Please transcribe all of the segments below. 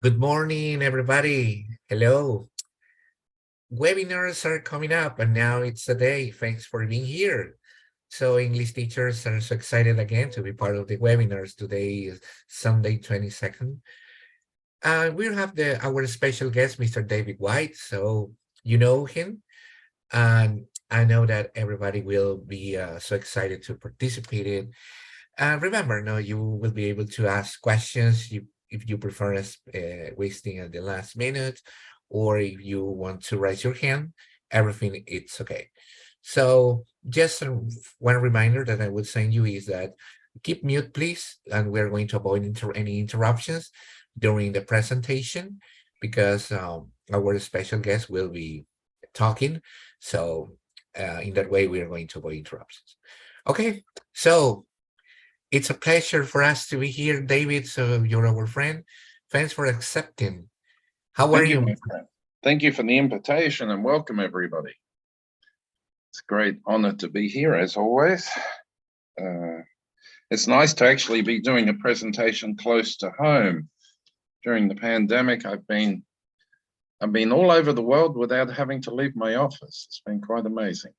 Good morning, everybody. Hello. Webinars are coming up, and now it's the day. Thanks for being here. So English teachers are so excited again to be part of the webinars. Today is Sunday, 22nd. We'll have our special guest, Mr. David White. So you know him, and I know that everybody will be so excited to participate in. Remember, no, you will be able to ask questions if you prefer wasting at the last minute, or if you want to raise your hand, everything it's okay. So just one reminder that I would send you is that keep mute, please, and we're going to avoid any interruptions during the presentation because our special guest will be talking. So in that way, we are going to avoid interruptions. Okay, so it's a pleasure for us to be here, David. So you're our friend. Thanks for accepting. How are Thank you, you? my friend. Thank you for the invitation and welcome, everybody. It's a great honor to be here, as always. It's nice to actually be doing a presentation close to home. During the pandemic, I've been all over the world without having to leave my office. It's been quite amazing.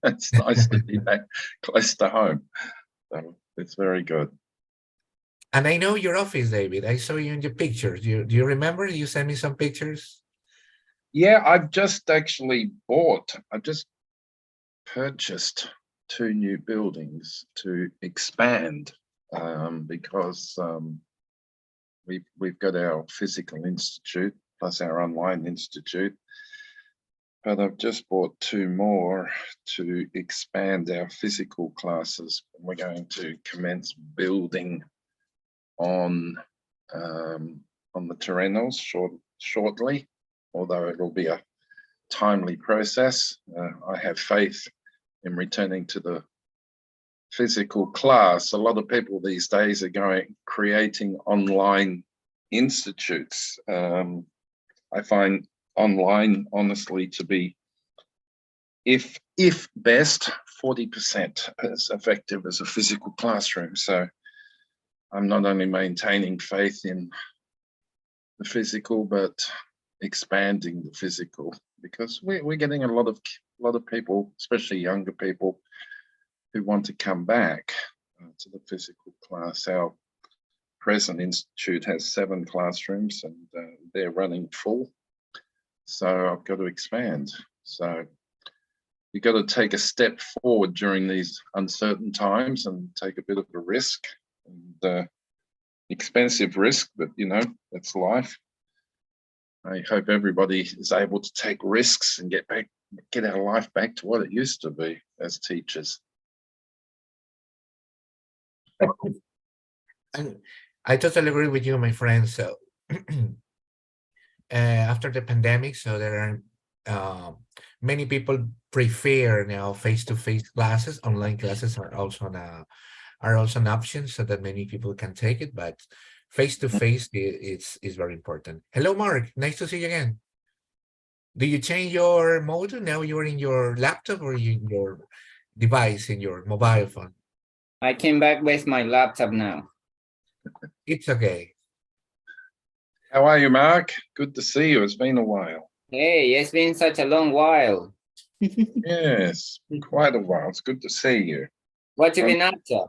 It's nice to be back close to home. So it's very good. And I know your office, David. I saw you in the pictures. Do you remember? You sent me some pictures. Yeah, I've just purchased 2 new buildings to expand because we've got our physical institute plus our online institute, but I've just bought 2 more to expand our physical classes. We're going to commence building on the terrenos shortly, although it'll be a timely process. I have faith in returning to the physical class. A lot of people these days are creating online institutes. I find online, honestly, to be, if best, 40% as effective as a physical classroom. So I'm not only maintaining faith in the physical, but expanding the physical, because we're getting a lot of people, especially younger people, who want to come back to the physical class. Our present institute has 7 classrooms and they're running full. So I've got to expand. So you've got to take a step forward during these uncertain times and take a bit of a risk, and expensive risk, but you know, that's life. I hope everybody is able to take risks and get our life back to what it used to be as teachers. I totally agree with you, my friend. So after the pandemic, so there are many people prefer now face-to-face classes. Online classes are also an option so that many people can take it, but face-to-face is very important. Hello, Mark. Nice to see you again. Do you change your mode? Now you're in your laptop or in your device, in your mobile phone? I came back with my laptop now. It's okay. How are you, Mark? Good to see you. It's been a while. Hey, it's been such a long while. Yes, quite a while. It's good to see you. What you been up to?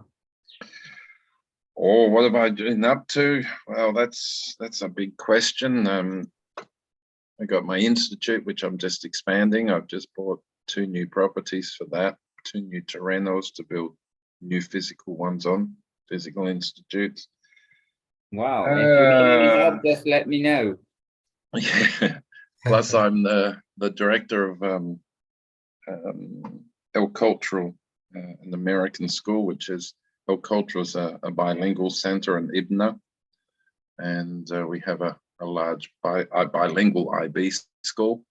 Oh, what have I been up to? Well, that's a big question. I got my institute, which I'm just expanding. I've just bought 2 new properties for that, 2 new terrenos to build new physical ones on, physical institutes. Wow, if you need any help, just let me know. Yeah. Plus, I'm the director of El Cultural, an American school, which is El Cultural is a bilingual center in IBNA, and we have a large bilingual IB school.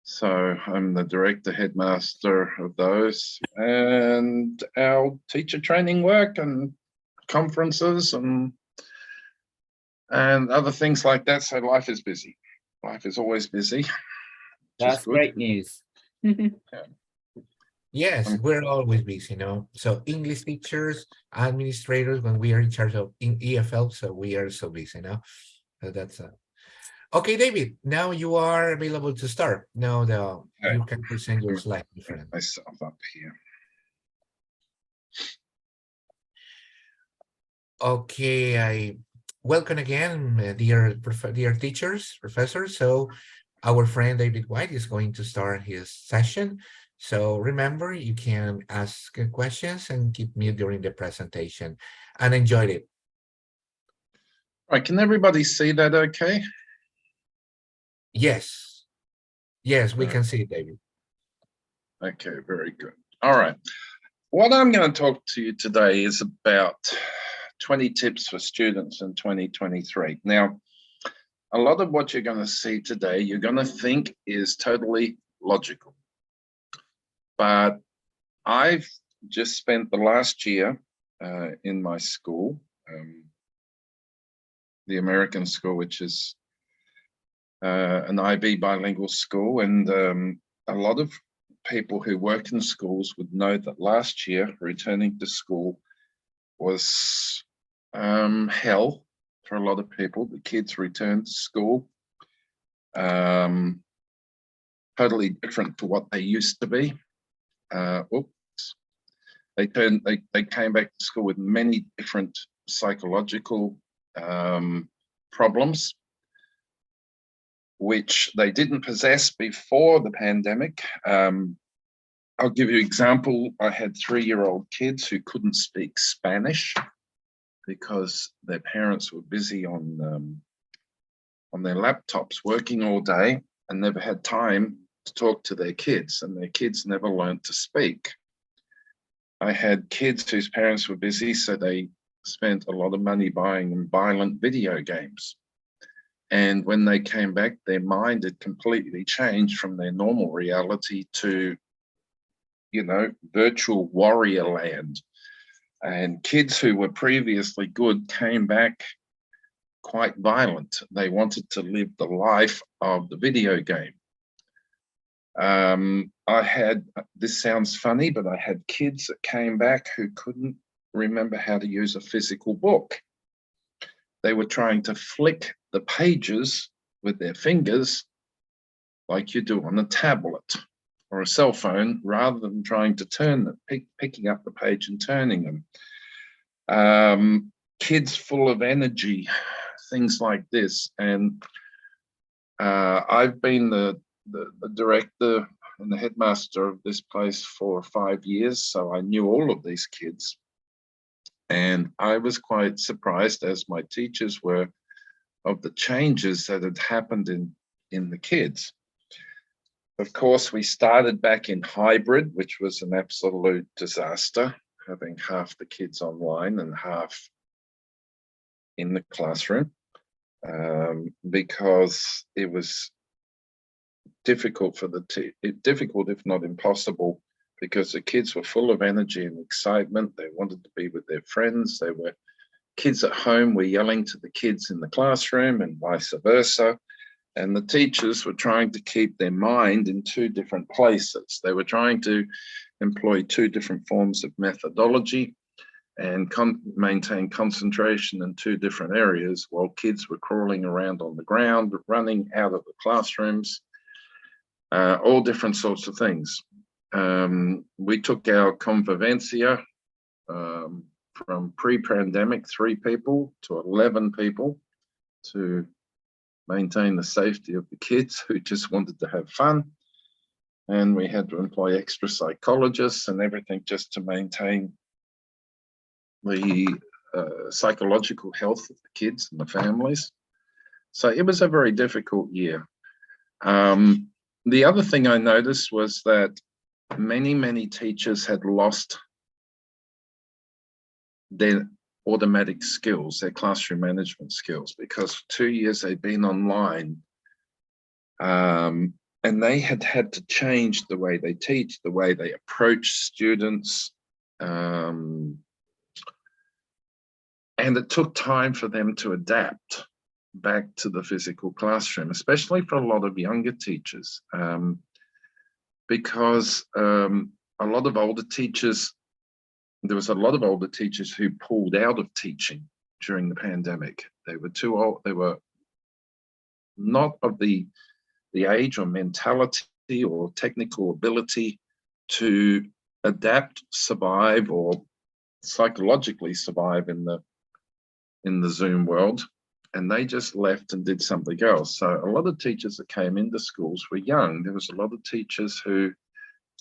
So I'm the director, headmaster of those, and our teacher training work and conferences and other things like that. So life is busy. Life is always busy. That's great news. Yes, we're always busy, you know. So English teachers, administrators, when we are in charge of EFL, so we are so busy, you know. That's okay, David. Now you are available to start. Now you can present your slide, my friend. Myself up here. Okay, I welcome again, dear teachers, professors. So our friend David White is going to start his session. So remember, you can ask questions and keep mute during the presentation, and enjoy it. Right, can everybody see that okay? Yes, yes, we can see it, David. Okay, very good. All right. What I'm going to talk to you today is about 20 tips for students in 2023. Now, a lot of what you're going to see today, you're going to think is totally logical. But I've just spent the last year in my school, the American school, which is an IB bilingual school. And a lot of people who work in schools would know that last year, returning to school was hell for a lot of people. The kids returned to school totally different to what they used to be. Oops. They came back to school with many different psychological problems, which they didn't possess before the pandemic. I'll give you an example. I had 3-year-old kids who couldn't speak Spanish because their parents were busy on their laptops working all day and never had time to talk to their kids, and their kids never learned to speak. I had kids whose parents were busy, so they spent a lot of money buying them violent video games. And when they came back, their mind had completely changed from their normal reality to, you know, virtual warrior land. And kids who were previously good came back quite violent. They wanted to live the life of the video game. I had, this sounds funny, but I had kids that came back who couldn't remember how to use a physical book. They were trying to flick the pages with their fingers like you do on a tablet or a cell phone, rather than trying to turn them, picking up the page and turning them. Kids full of energy, things like this. And I've been the director and the headmaster of this place for 5 years, so I knew all of these kids. And I was quite surprised, as my teachers were, of the changes that had happened in the kids. Of course, we started back in hybrid, which was an absolute disaster, having half the kids online and half in the classroom, because it was difficult for difficult, if not impossible, because the kids were full of energy and excitement. They wanted to be with their friends. They were kids at home were yelling to the kids in the classroom and vice versa. And the teachers were trying to keep their mind in 2 different places. They were trying to employ 2 different forms of methodology and maintain concentration in 2 different areas, while kids were crawling around on the ground, running out of the classrooms, all different sorts of things. We took our convivencia from pre-pandemic 3 people to 11 people to maintain the safety of the kids who just wanted to have fun. And we had to employ extra psychologists and everything just to maintain the psychological health of the kids and the families. So it was a very difficult year. The other thing I noticed was that many teachers had lost their automatic skills, their classroom management skills, because for 2 years they'd been online, and they had to change the way they teach, the way they approach students, and it took time for them to adapt back to the physical classroom, especially for a lot of younger teachers, because a lot of older teachers, there was a lot of older teachers who pulled out of teaching during the pandemic. They were too old, they were not of the age or mentality or technical ability to adapt, survive, or psychologically survive in the Zoom world. And they just left and did something else. So a lot of teachers that came into schools were young. There was a lot of teachers who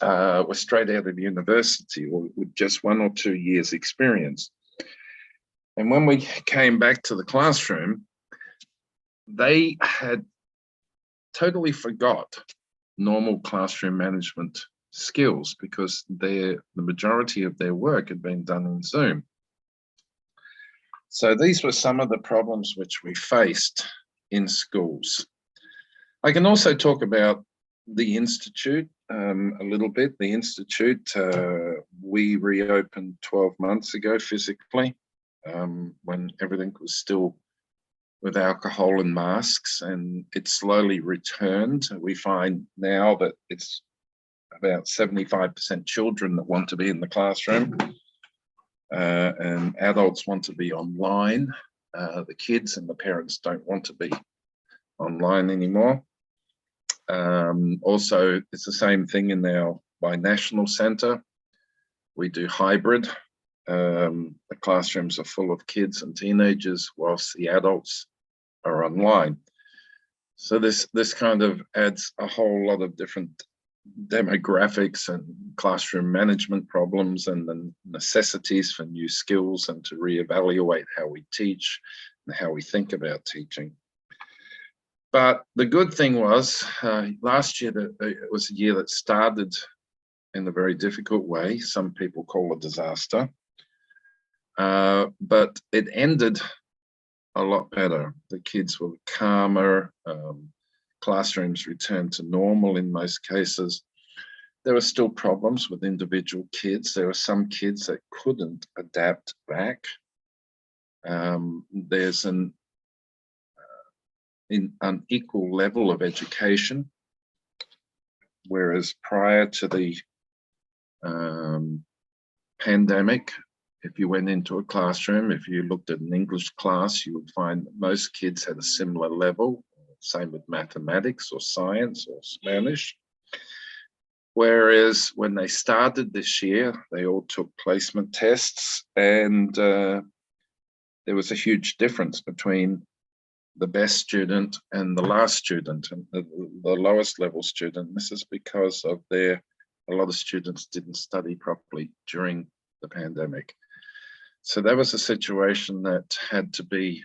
were straight out of university or with just 1 or 2 years experience. And when we came back to the classroom, they had totally forgot normal classroom management skills because the majority of their work had been done in Zoom. So these were some of the problems which we faced in schools. I can also talk about the Institute a little bit. The Institute, we reopened 12 months ago physically when everything was still with alcohol and masks, and it slowly returned. We find now that it's about 75% children that want to be in the classroom and adults want to be online. The kids and the parents don't want to be online anymore. Also, it's the same thing in our binational centre. We do hybrid. The classrooms are full of kids and teenagers whilst the adults are online. So this kind of adds a whole lot of different demographics and classroom management problems and the necessities for new skills and to reevaluate how we teach and how we think about teaching. But the good thing was last year, it was a year that started in a very difficult way. Some people call it a disaster, but it ended a lot better. The kids were calmer. Classrooms returned to normal in most cases. There were still problems with individual kids. There were some kids that couldn't adapt back. There's an unequal level of education, whereas prior to the pandemic, if you went into a classroom, if you looked at an English class, you would find most kids had a similar level, same with mathematics or science or Spanish. Whereas when they started this year, they all took placement tests and there was a huge difference between the best student and the last student and the lowest level student. This is because of a lot of students didn't study properly during the pandemic. So that was a situation that had to be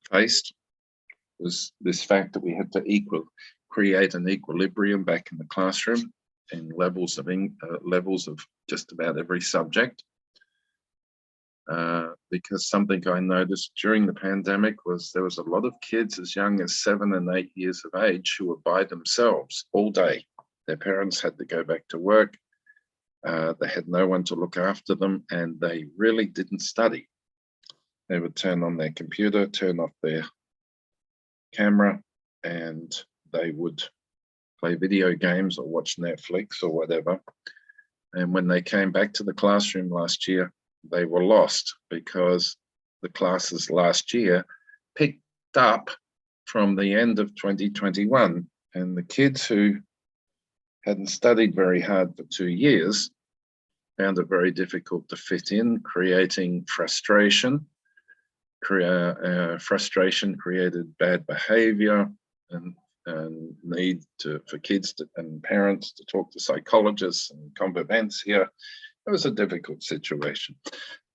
faced, was this fact that we had to create an equilibrium back in the classroom in levels of just about every subject. Because something I noticed during the pandemic was there was a lot of kids as young as 7 and 8 years of age who were by themselves all day. Their parents had to go back to work. They had no one to look after them, and they really didn't study. They would turn on their computer, turn off their camera, and they would play video games or watch Netflix or whatever. And when they came back to the classroom last year, they were lost because the classes last year picked up from the end of 2021, and the kids who hadn't studied very hard for 2 years found it very difficult to fit in, creating frustration. Frustration created bad behavior and need for kids and parents to talk to psychologists and convivents here. It was a difficult situation.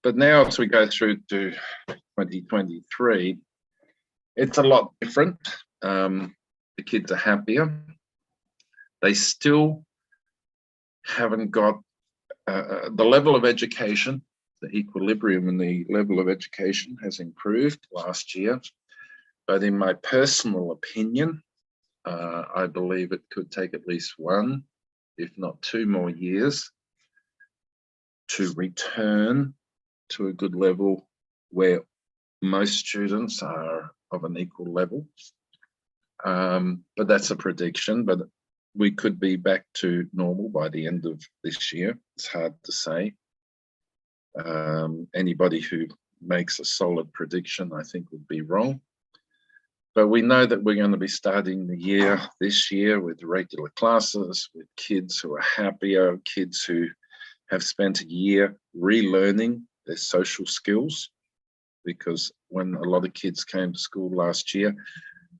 But now as we go through to 2023, it's a lot different. The kids are happier. They still haven't got the level of education, the equilibrium in the level of education has improved last year. But in my personal opinion, I believe it could take at least 1, if not 2 more years to return to a good level where most students are of an equal level. But that's a prediction, but we could be back to normal by the end of this year. It's hard to say. Anybody who makes a solid prediction, I think, would be wrong. But we know that we're going to be starting the year this year with regular classes, with kids who are happier, kids who have spent a year relearning their social skills. Because when a lot of kids came to school last year,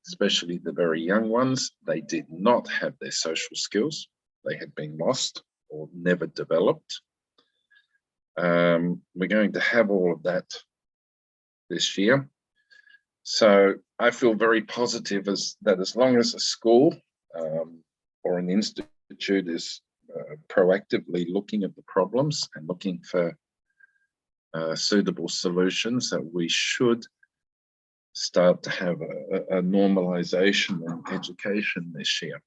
especially the very young ones, they did not have their social skills. They had been lost or never developed. We're going to have all of that this year. So I feel very positive that as long as a school or an institute is proactively looking at the problems and looking for suitable solutions, that we should start to have a normalization in education this year.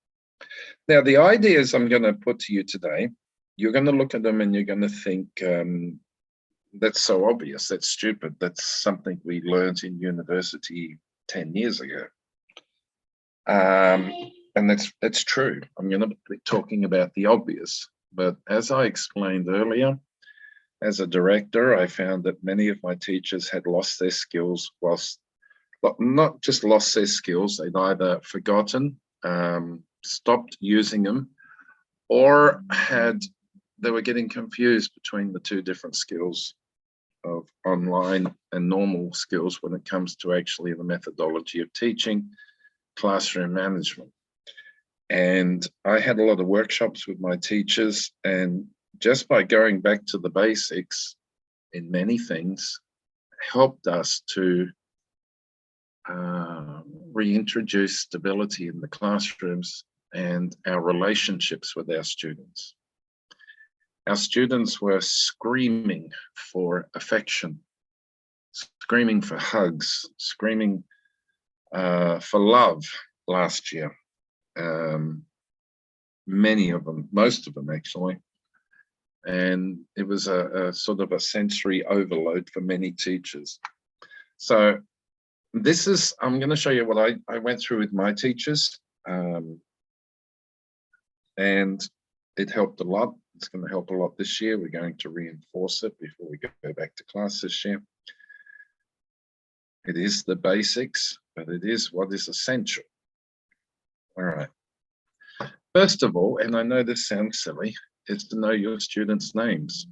Now, the ideas I'm going to put to you today, you're going to look at them and you're going to think, that's so obvious, that's stupid, that's something we learned in university 10 years ago. And that's true. I'm going to be talking about the obvious, but as I explained earlier, as a director, I found that many of my teachers had lost their skills, whilst not just lost their skills, they'd either forgotten, stopped using them, or they were getting confused between the two different skills of online and normal skills when it comes to actually the methodology of teaching, classroom management. And I had a lot of workshops with my teachers, and just by going back to the basics in many things helped us to reintroduce stability in the classrooms and our relationships with our students. Our students were screaming for affection, screaming for hugs, screaming for love last year. Many of them, most of them actually. And it was a sort of a sensory overload for many teachers. So this is, I'm going to show you what I went through with my teachers. And it helped a lot. It's going to help a lot this year. We're going to reinforce it before we go back to class this year. It is the basics, but it is what is essential. All right. First of all, and I know this sounds silly, is to know your students' names.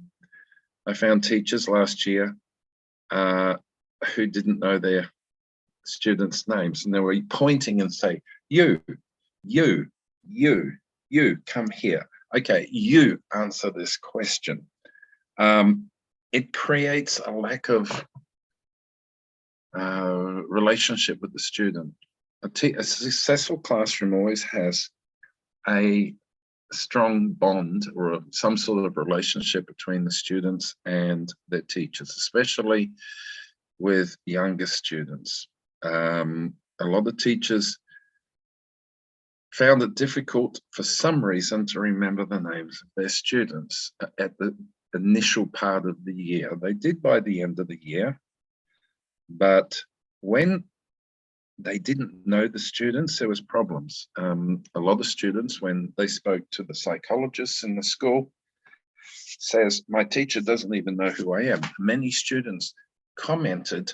I found teachers last year who didn't know their students' names, and they were pointing and say, you, come here. Okay, you answer this question. It creates a lack of relationship with the student. A successful classroom always has a strong bond or some sort of relationship between the students and their teachers, especially with younger students. A lot of teachers found it difficult for some reason to remember the names of their students at the initial part of the year. They did by the end of the year, but when they didn't know the students, there was problems. A lot of students, when they spoke to the psychologists in the school, says, my teacher doesn't even know who I am. Many students commented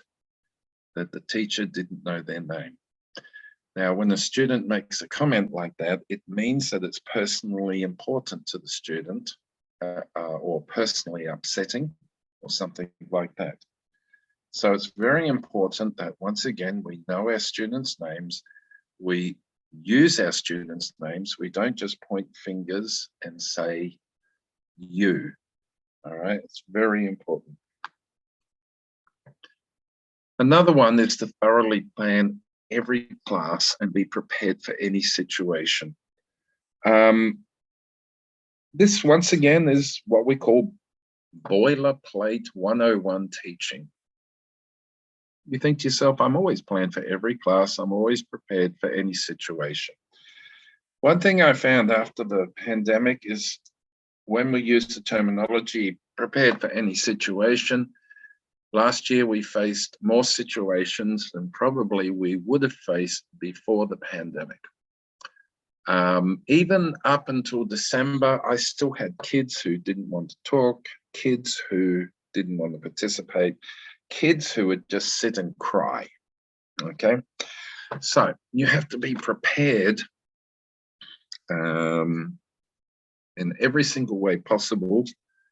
that the teacher didn't know their name. Now, when a student makes a comment like that, it means that it's personally important to the student or personally upsetting or something like that. So it's very important that, once again, we know our students' names, we use our students' names, we don't just point fingers and say you. All right, it's very important. Another one is to thoroughly plan every class and be prepared for any situation. This, once again, is what we call boilerplate 101 teaching. You think to yourself, I'm always planned for every class, I'm always prepared for any situation. One thing I found after the pandemic is when we use the terminology prepared for any situation, last year we faced more situations than probably we would have faced before the pandemic. Even up until December, I still had kids who didn't want to talk, kids who didn't want to participate, kids who would just sit and cry, okay? So you have to be prepared in every single way possible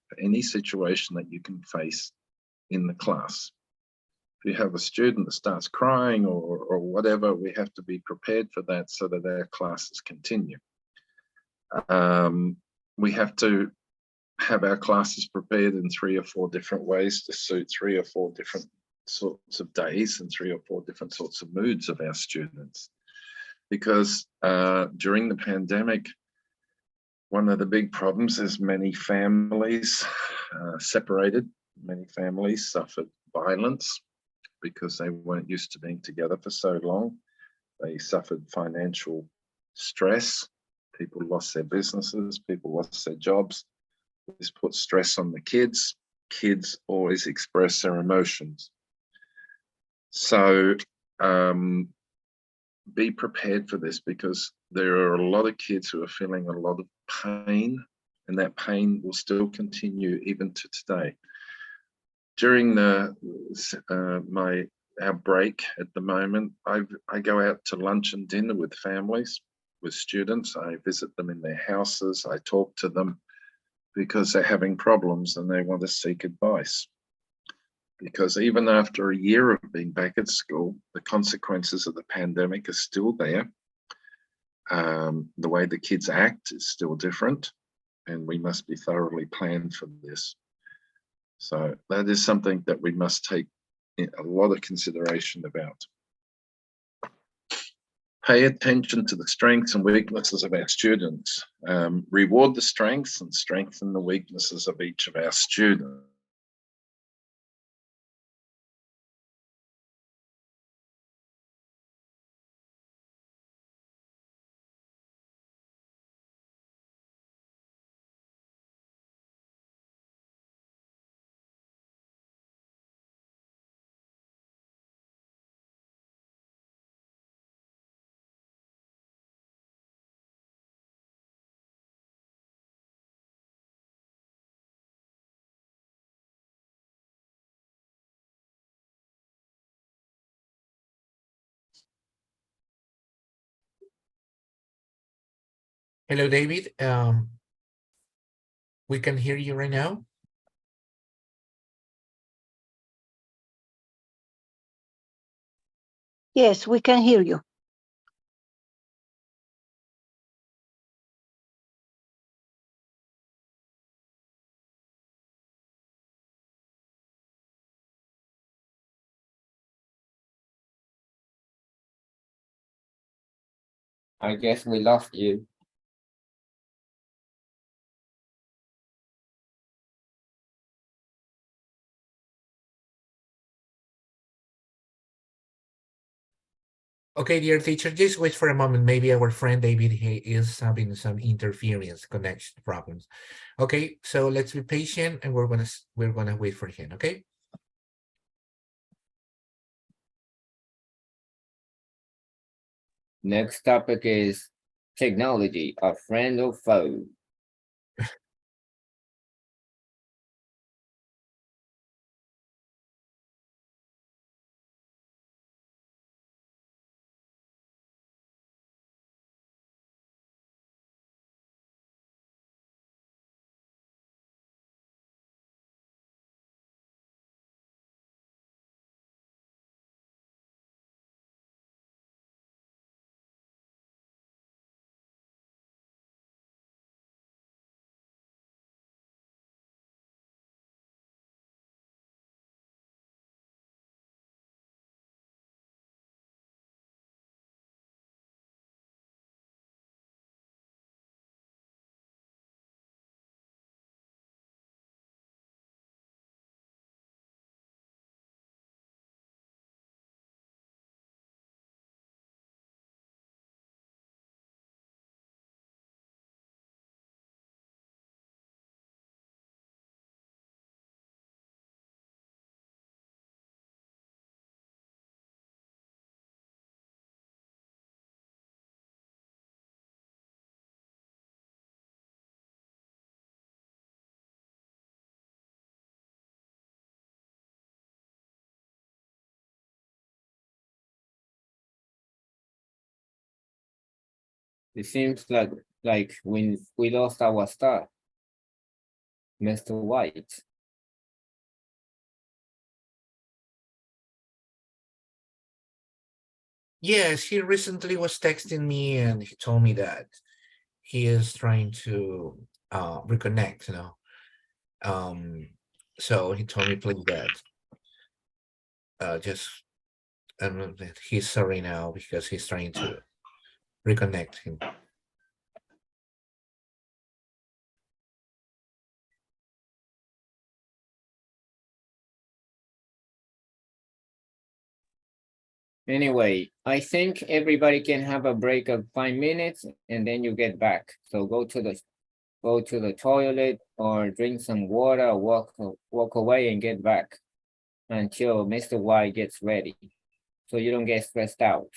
for any situation that you can face in the class. If you have a student that starts crying or whatever, we have to be prepared for that so that our classes continue. We have to have our classes prepared in 3 or 4 different ways to suit 3 or 4 different sorts of days and 3 or 4 different sorts of moods of our students. Because during the pandemic, one of the big problems is many families separated. Many families suffered violence because they weren't used to being together for so long. They suffered financial stress. People lost their businesses, people lost their jobs. This puts stress on the kids. Kids always express their emotions. So be prepared for this, because there are a lot of kids who are feeling a lot of pain, and that pain will still continue even to today. During our break at the moment, I go out to lunch and dinner with families, with students. I visit them in their houses. I talk to them because they're having problems and they want to seek advice. Because even after a year of being back at school, the consequences of the pandemic are still there. The way the kids act is still different, and we must be thoroughly planned for this. So that is something that we must take a lot of consideration about. Pay attention to the strengths and weaknesses of our students. Reward the strengths and strengthen the weaknesses of each of our students. Hello, David. We can hear you right now. Yes, we can hear you. I guess we lost you. Okay, dear teacher, just wait for a moment. Maybe our friend David is having some interference connection problems. Okay, so let's be patient, and we're gonna wait for him. Okay. Next topic is technology, a friend or foe? It seems like we lost our star, Mr. White. Yes, he recently was texting me and he told me that he is trying to reconnect, you know. So he told me please that just that he's sorry now because he's trying to reconnect him. Anyway, I think everybody can have a break of 5 minutes and then you get back. So go to the toilet or drink some water, or walk away and get back until Mr. White gets ready. So you don't get stressed out.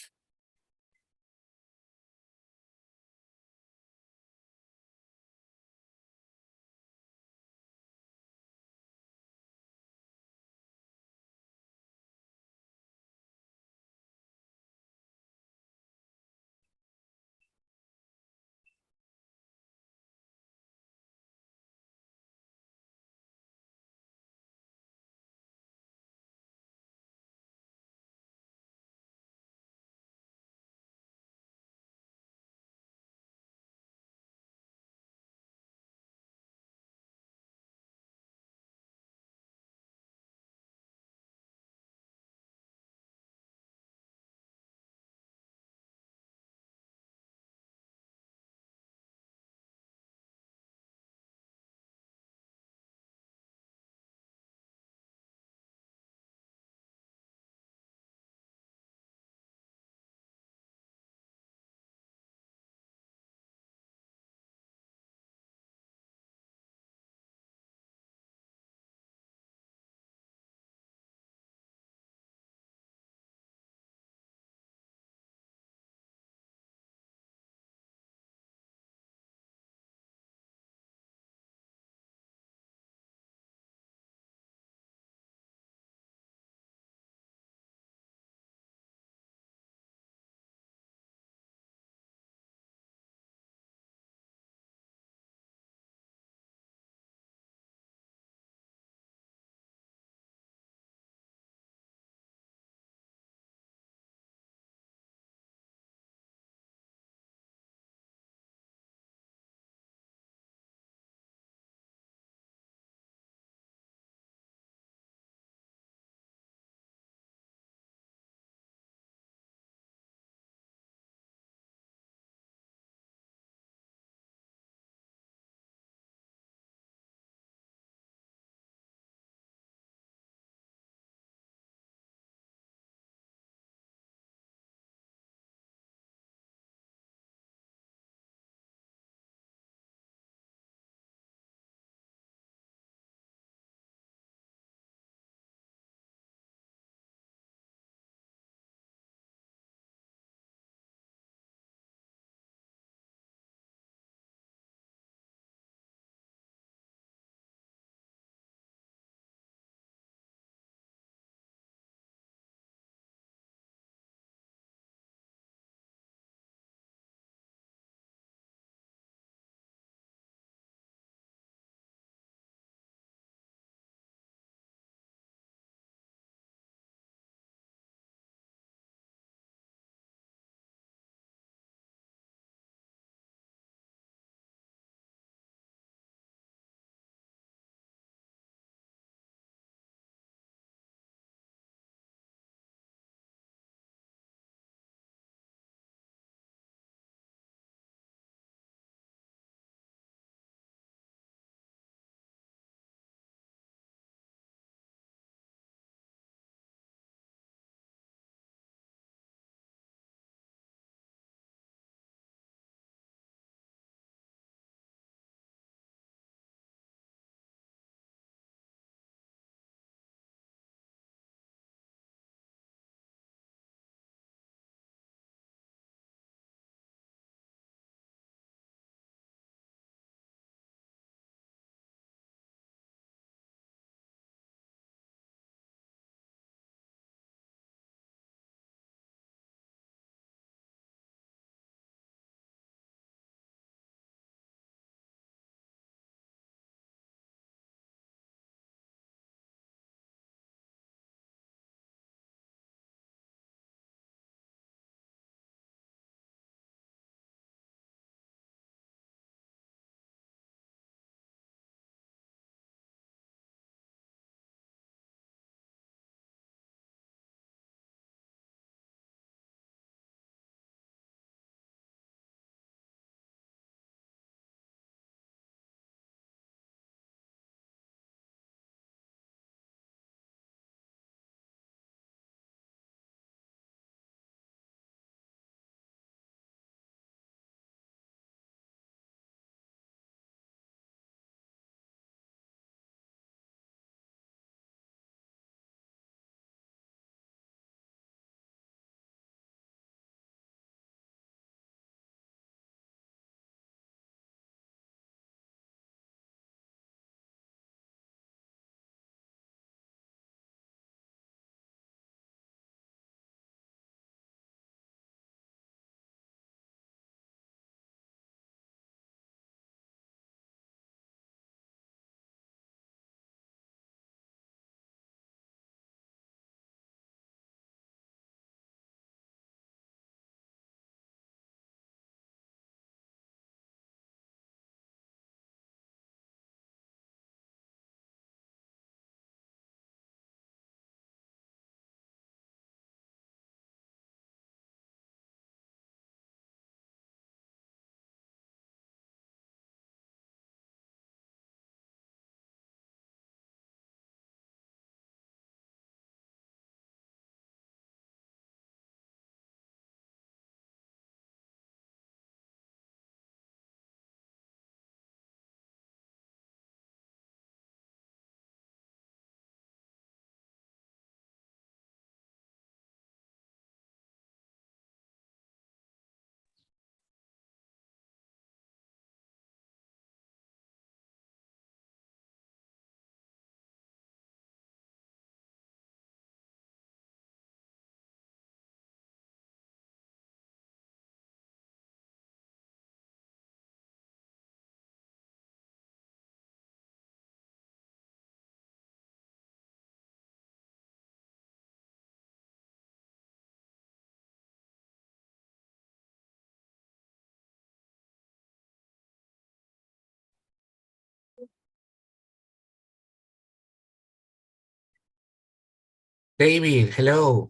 David, hello.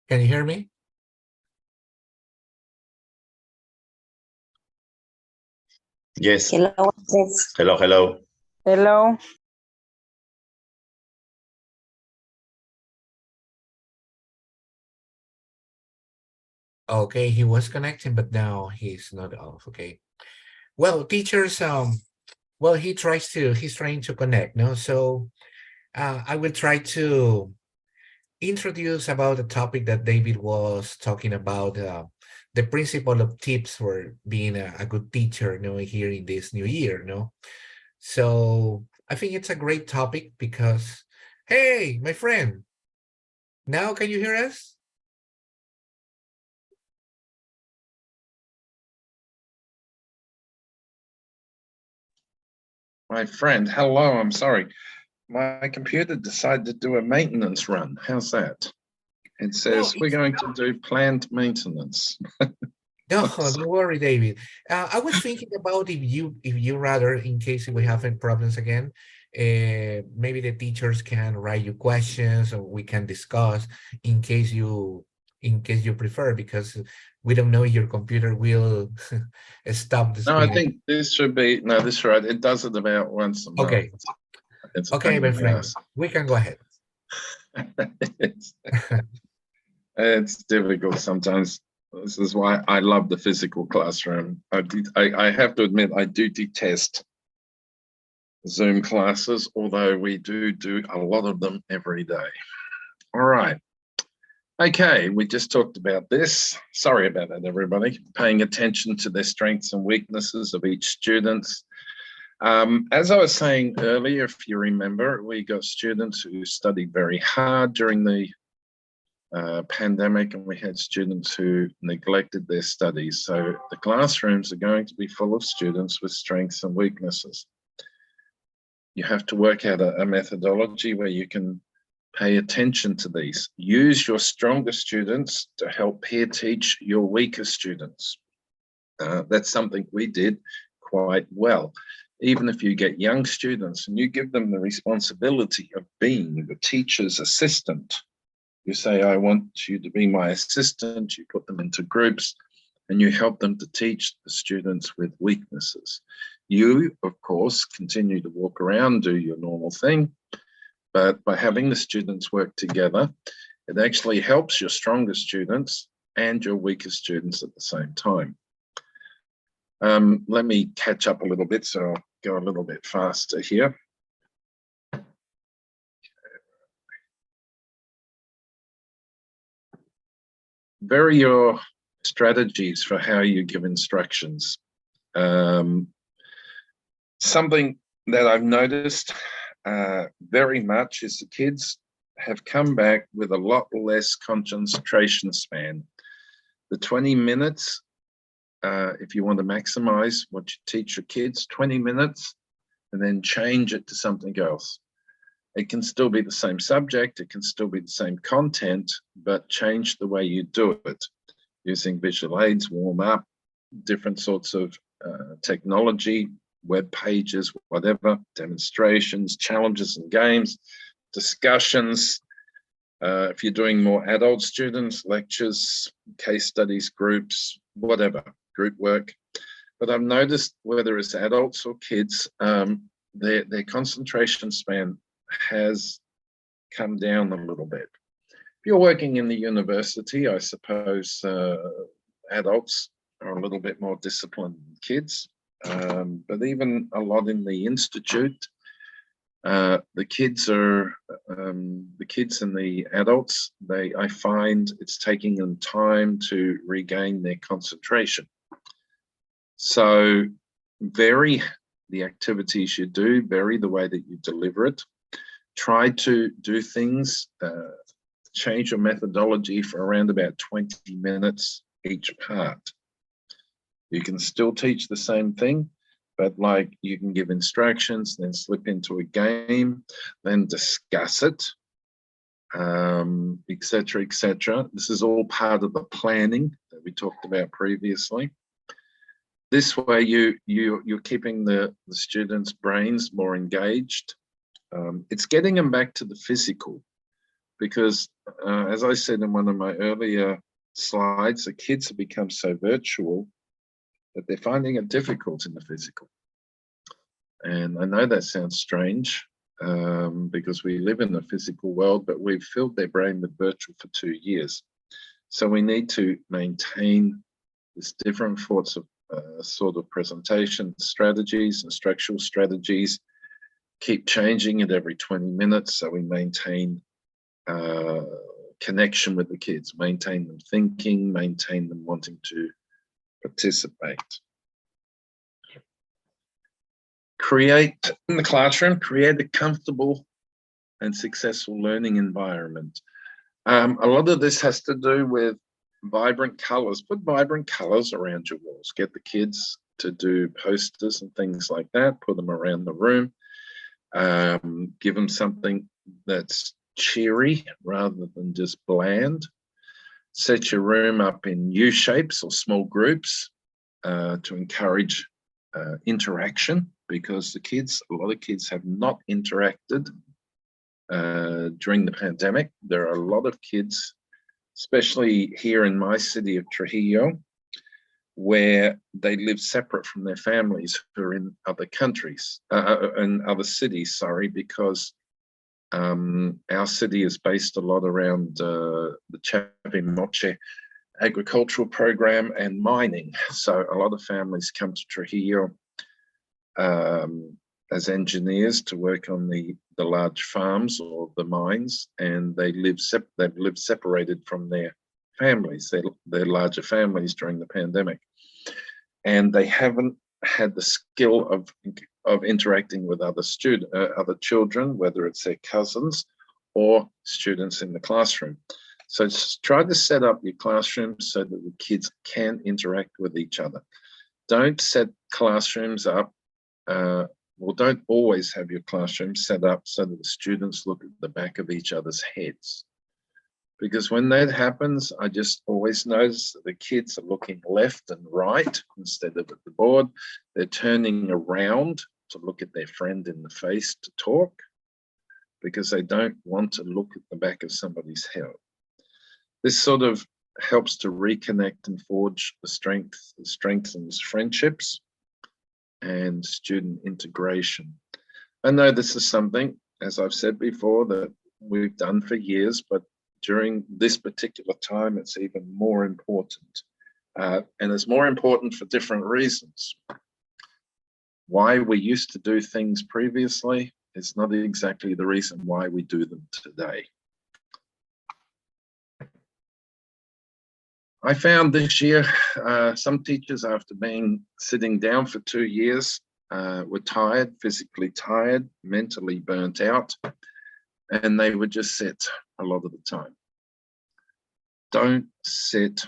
Can you hear me? Yes. Hello, Andres. Hello, hello. Hello. Okay, he was connecting, but now he's not off. Okay. Well, teachers, well, he's trying to connect, no? So I will try to introduce about the topic that David was talking about, the principle of tips for being a good teacher, here in this new year, no? So I think it's a great topic because, hey, my friend, now can you hear us? My friend, hello, I'm sorry. My computer decided to do a maintenance run. How's that? It says we're going to do planned maintenance. No, don't worry, David. I was thinking about if you rather, in case we have any problems again, maybe the teachers can write you questions or we can discuss in case you prefer, because we don't know if your computer will stop the No, I screen. think this should be, no, this is right. It does it about once a month. Okay. It's a Okay, pain my in the friend, ass. we can go ahead. It's difficult sometimes. This is why I love the physical classroom. I have to admit, I do detest Zoom classes, although we do a lot of them every day. All right. Okay, we just talked about this. Sorry about that, everybody. Paying attention to their strengths and weaknesses of each student. As I was saying earlier, if you remember, we got students who studied very hard during the pandemic, and we had students who neglected their studies. So the classrooms are going to be full of students with strengths and weaknesses. You have to work out a methodology where you can pay attention to these. Use your stronger students to help peer teach your weaker students. That's something we did quite well. Even if you get young students and you give them the responsibility of being the teacher's assistant, you say, I want you to be my assistant, you put them into groups and you help them to teach the students with weaknesses. You, of course, continue to walk around, do your normal thing, but by having the students work together, it actually helps your stronger students and your weaker students at the same time. Let me catch up a little bit, so I'll go a little bit faster here. Vary your strategies for how you give instructions. Something that I've noticed very much is the kids have come back with a lot less concentration span. The 20 minutes, if you want to maximize what you teach your kids, 20 minutes, and then change it to something else. It can still be the same subject, it can still be the same content, but change the way you do it, using visual aids, warm up, different sorts of technology, web pages, whatever, demonstrations, challenges and games, discussions. If you're doing more adult students, lectures, case studies, groups, whatever, group work. But I've noticed whether it's adults or kids, their concentration span has come down a little bit. If you're working in the university, I suppose adults are a little bit more disciplined than kids. But even a lot in the institute, the kids and the adults, I find it's taking them time to regain their concentration. So vary the activities you do, vary the way that you deliver it. Try to do things, change your methodology for around about 20 minutes each part. You can still teach the same thing, but like you can give instructions, then slip into a game, then discuss it, etc., etc. This is all part of the planning that we talked about previously. This way you're keeping the students' brains more engaged. It's getting them back to the physical. because as I said in one of my earlier slides, the kids have become so virtual that they're finding it difficult in the physical. And I know that sounds strange because we live in a physical world, but we've filled their brain with virtual for 2 years. So we need to maintain this different sorts of sort of presentation strategies and structural strategies, keep changing it every 20 minutes so we maintain connection with the kids, maintain them thinking, maintain them wanting to participate. Create, in the classroom, create a comfortable and successful learning environment. A lot of this has to do with vibrant colors. Put vibrant colors around your walls. Get the kids to do posters and things like that. Put them around the room. Give them something that's cheery rather than just bland. Set your room up in U shapes or small groups to encourage interaction, because a lot of kids have not interacted during the pandemic. There are a lot of kids, especially here in my city of Trujillo, where they live separate from their families who are in other countries, in other cities, sorry, because our city is based a lot around the Chavimoche agricultural program and mining. So a lot of families come to Trujillo as engineers to work on the large farms or the mines, and they've lived separated from their families, their larger families during the pandemic, and they haven't had the skill of interacting with other children, whether it's their cousins or students in the classroom. So try to set up your classroom so that the kids can interact with each other. Don't set classrooms up, don't always have your classroom set up so that the students look at the back of each other's heads. Because when that happens, I just always notice that the kids are looking left and right instead of at the board. They're turning around to look at their friend in the face to talk, because they don't want to look at the back of somebody's head. This sort of helps to reconnect and forge strengthens friendships and student integration. I know this is something, as I've said before, that we've done for years, but during this particular time, it's even more important. And it's more important for different reasons. Why we used to do things previously is not exactly the reason why we do them today. I found this year, some teachers, after sitting down for 2 years, were tired, physically tired, mentally burnt out, and they would just sit a lot of the time. Don't sit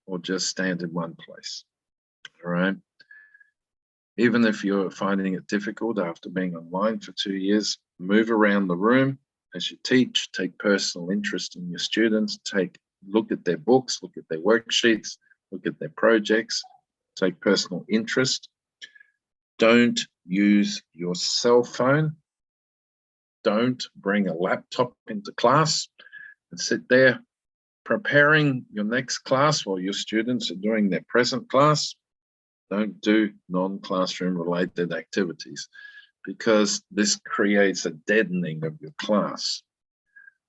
or just stand in one place, all right? Even if you're finding it difficult after being online for 2 years, move around the room as you teach, take personal interest in your students, look at their books, look at their worksheets, look at their projects, take personal interest. Don't use your cell phone. Don't bring a laptop into class and sit there preparing your next class while your students are doing their present class. Don't do non-classroom related activities, because this creates a deadening of your class.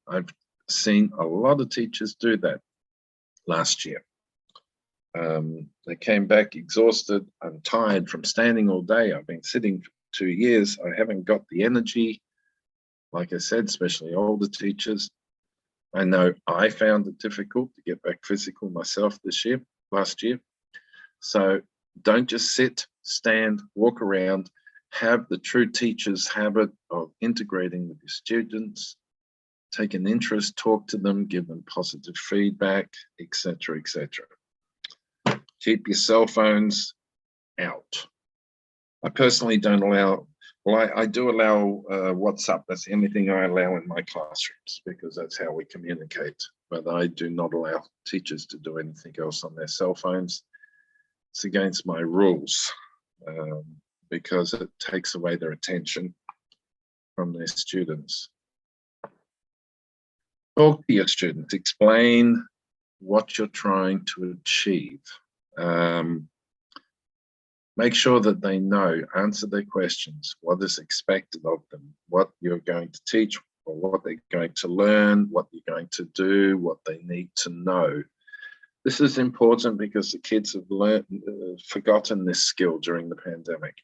I've seen a lot of teachers do that last year. They came back exhausted. I'm tired from standing all day. I've been sitting for 2 years. I haven't got the energy. Like I said, especially older teachers. I know I found it difficult to get back physical myself last year. So don't just sit, stand, walk around. Have the true teacher's habit of integrating with your students. Take an interest, talk to them, give them positive feedback, etc., etc. Keep your cell phones out. I personally don't allow, well, I do allow WhatsApp. That's the only thing I allow in my classrooms, because that's how we communicate. But I do not allow teachers to do anything else on their cell phones. It's against my rules, because it takes away their attention from their students. Talk to your students, explain what you're trying to achieve. Make sure that they know, answer their questions, what is expected of them, what you're going to teach, or what they're going to learn, what you're going to do, what they need to know. This is important because the kids have forgotten this skill during the pandemic.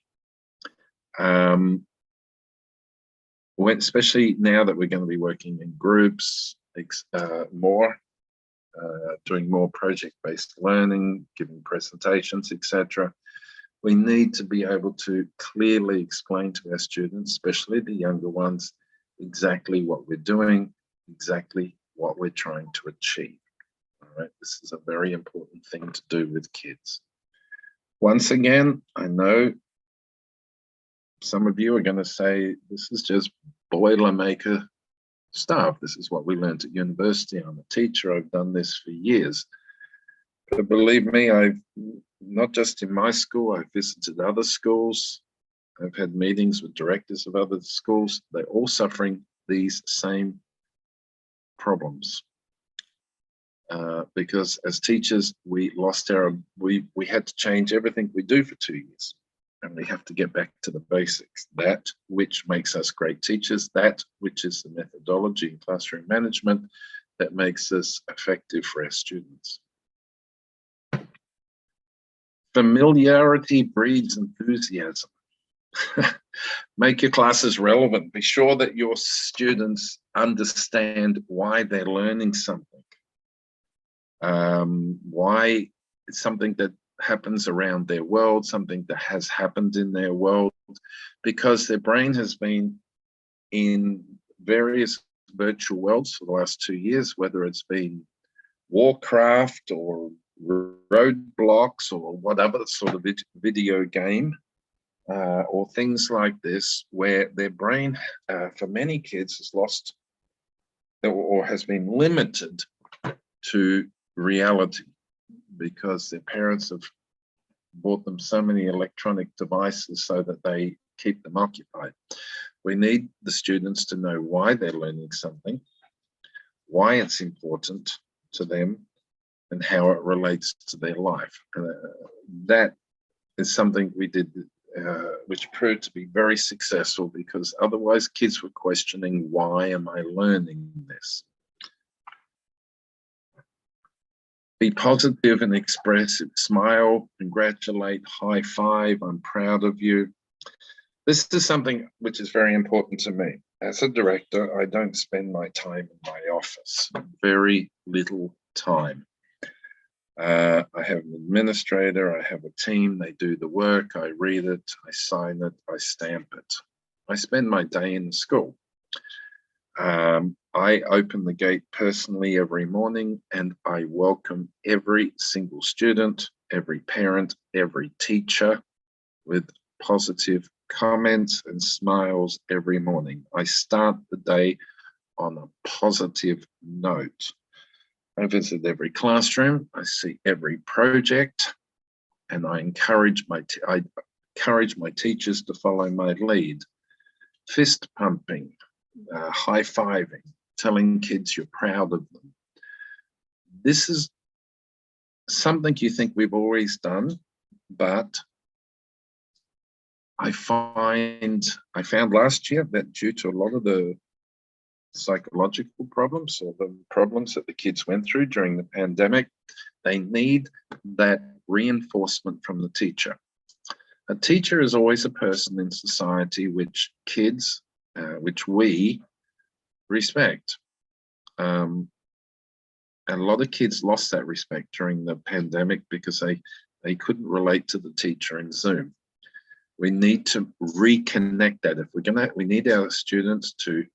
Especially now that we're going to be working in groups more, doing more project-based learning, giving presentations, etc. We need to be able to clearly explain to our students, especially the younger ones, exactly what we're doing, exactly what we're trying to achieve. All right, this is a very important thing to do with kids. Once again, I know some of you are going to say, this is just Boilermaker stuff. This is what we learned at university. I'm a teacher. I've done this for years. But believe me, I've not just in my school, I've visited other schools. I've had meetings with directors of other schools. They're all suffering these same problems. Because as teachers, we had to change everything we do for 2 years. And we have to get back to the basics, that which makes us great teachers, that which is the methodology in classroom management that makes us effective for our students. Familiarity breeds enthusiasm. Make your classes relevant. Be sure that your students understand why they're learning something. Why it's something that happens around their world, something that has happened in their world, because their brain has been in various virtual worlds for the last 2 years, whether it's been Warcraft or Roadblocks or whatever sort of video game or things like this, where their brain for many kids has lost or has been limited to reality because their parents have bought them so many electronic devices so that they keep them occupied. We need the students to know why they're learning something, why it's important to them, and how it relates to their life. That is something we did, which proved to be very successful, because otherwise kids were questioning, why am I learning this? Be positive and expressive. Smile, congratulate, high five, I'm proud of you. This is something which is very important to me. As a director, I don't spend my time in my office. Very little time. I have an administrator, I have a team, they do the work, I read it, I sign it, I stamp it. I spend my day in the school. I open the gate personally every morning and I welcome every single student, every parent, every teacher with positive comments and smiles every morning. I start the day on a positive note. I visit every classroom, I see every project, and I encourage my teachers to follow my lead. Fist pumping, high-fiving, telling kids you're proud of them. This is something you think we've always done, but I found last year that due to a lot of the psychological problems or the problems that the kids went through during the pandemic, they need that reinforcement from the teacher. A teacher is always a person in society which kids, which we respect. And a lot of kids lost that respect during the pandemic because they couldn't relate to the teacher in Zoom. We need to reconnect that. If we're gonna, we need our students to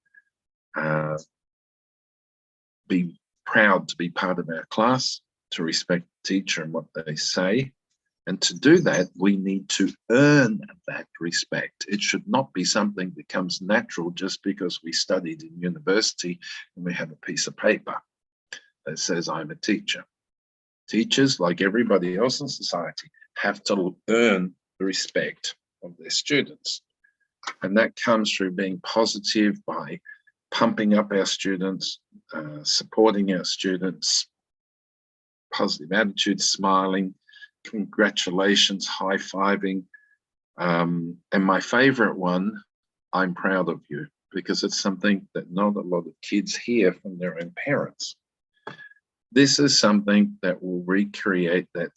be proud to be part of our class, to respect the teacher and what they say. And to do that, we need to earn that respect. It should not be something that comes natural just because we studied in university and we have a piece of paper that says I'm a teacher. Teachers, like everybody else in society, have to earn the respect of their students. And that comes through being positive, by pumping up our students, supporting our students, positive attitude, smiling, congratulations, high-fiving. And my favorite one, I'm proud of you, because it's something that not a lot of kids hear from their own parents. This is something that will recreate that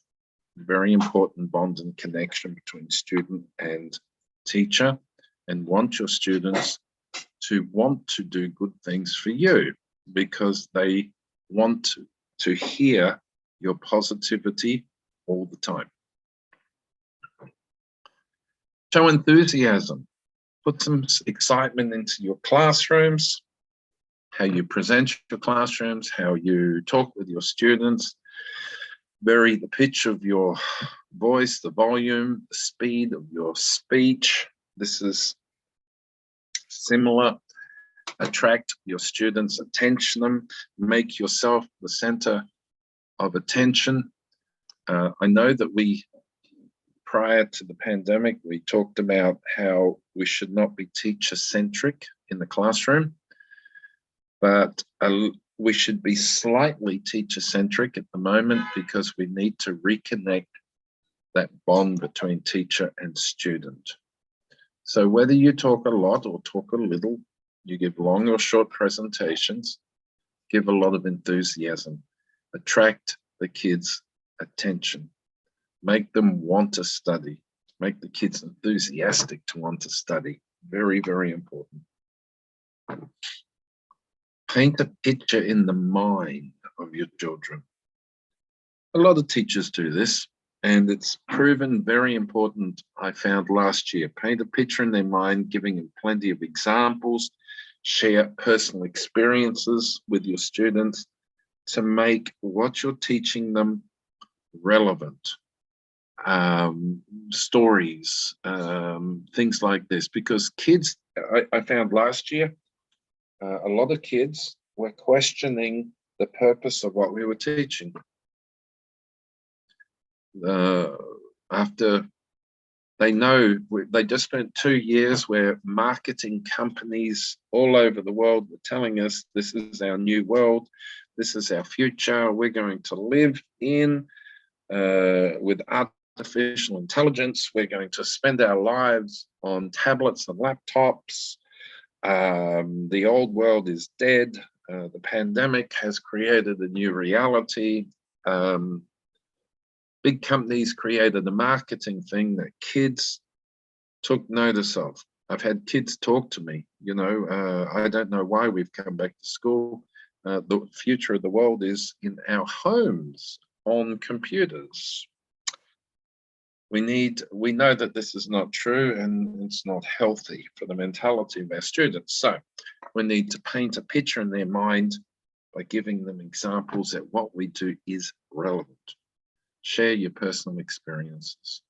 very important bond and connection between student and teacher, and want your students to want to do good things for you, because they want to hear your positivity all the time. Show enthusiasm. Put some excitement into your classrooms, how you present your classrooms, how you talk with your students. Vary the pitch of your voice, the volume, the speed of your speech. This is similar. Attract your students' attention. Make yourself the center of attention. I know that prior to the pandemic, we talked about how we should not be teacher-centric in the classroom, but we should be slightly teacher-centric at the moment, because we need to reconnect that bond between teacher and student. So whether you talk a lot or talk a little, you give long or short presentations, give a lot of enthusiasm, attract the kids' attention, make them want to study, make the kids enthusiastic to want to study. Very, very important. Paint a picture in the mind of your children. A lot of teachers do this, and it's proven very important. I found last year, paint a picture in their mind, giving them plenty of examples, share personal experiences with your students to make what you're teaching them relevant. Stories, things like this, because kids, I found last year, a lot of kids were questioning the purpose of what we were teaching. After they just spent 2 years where marketing companies all over the world were telling us this is our new world, this is our future, we're going to live in with artificial intelligence, we're going to spend our lives on tablets and laptops. The old world is dead. The pandemic has created a new reality. Big companies created a marketing thing that kids took notice of. I've had kids talk to me, I don't know why we've come back to school. The future of the world is in our homes on computers. We know that this is not true, and it's not healthy for the mentality of our students. So we need to paint a picture in their mind by giving them examples that what we do is relevant. Share your personal experiences.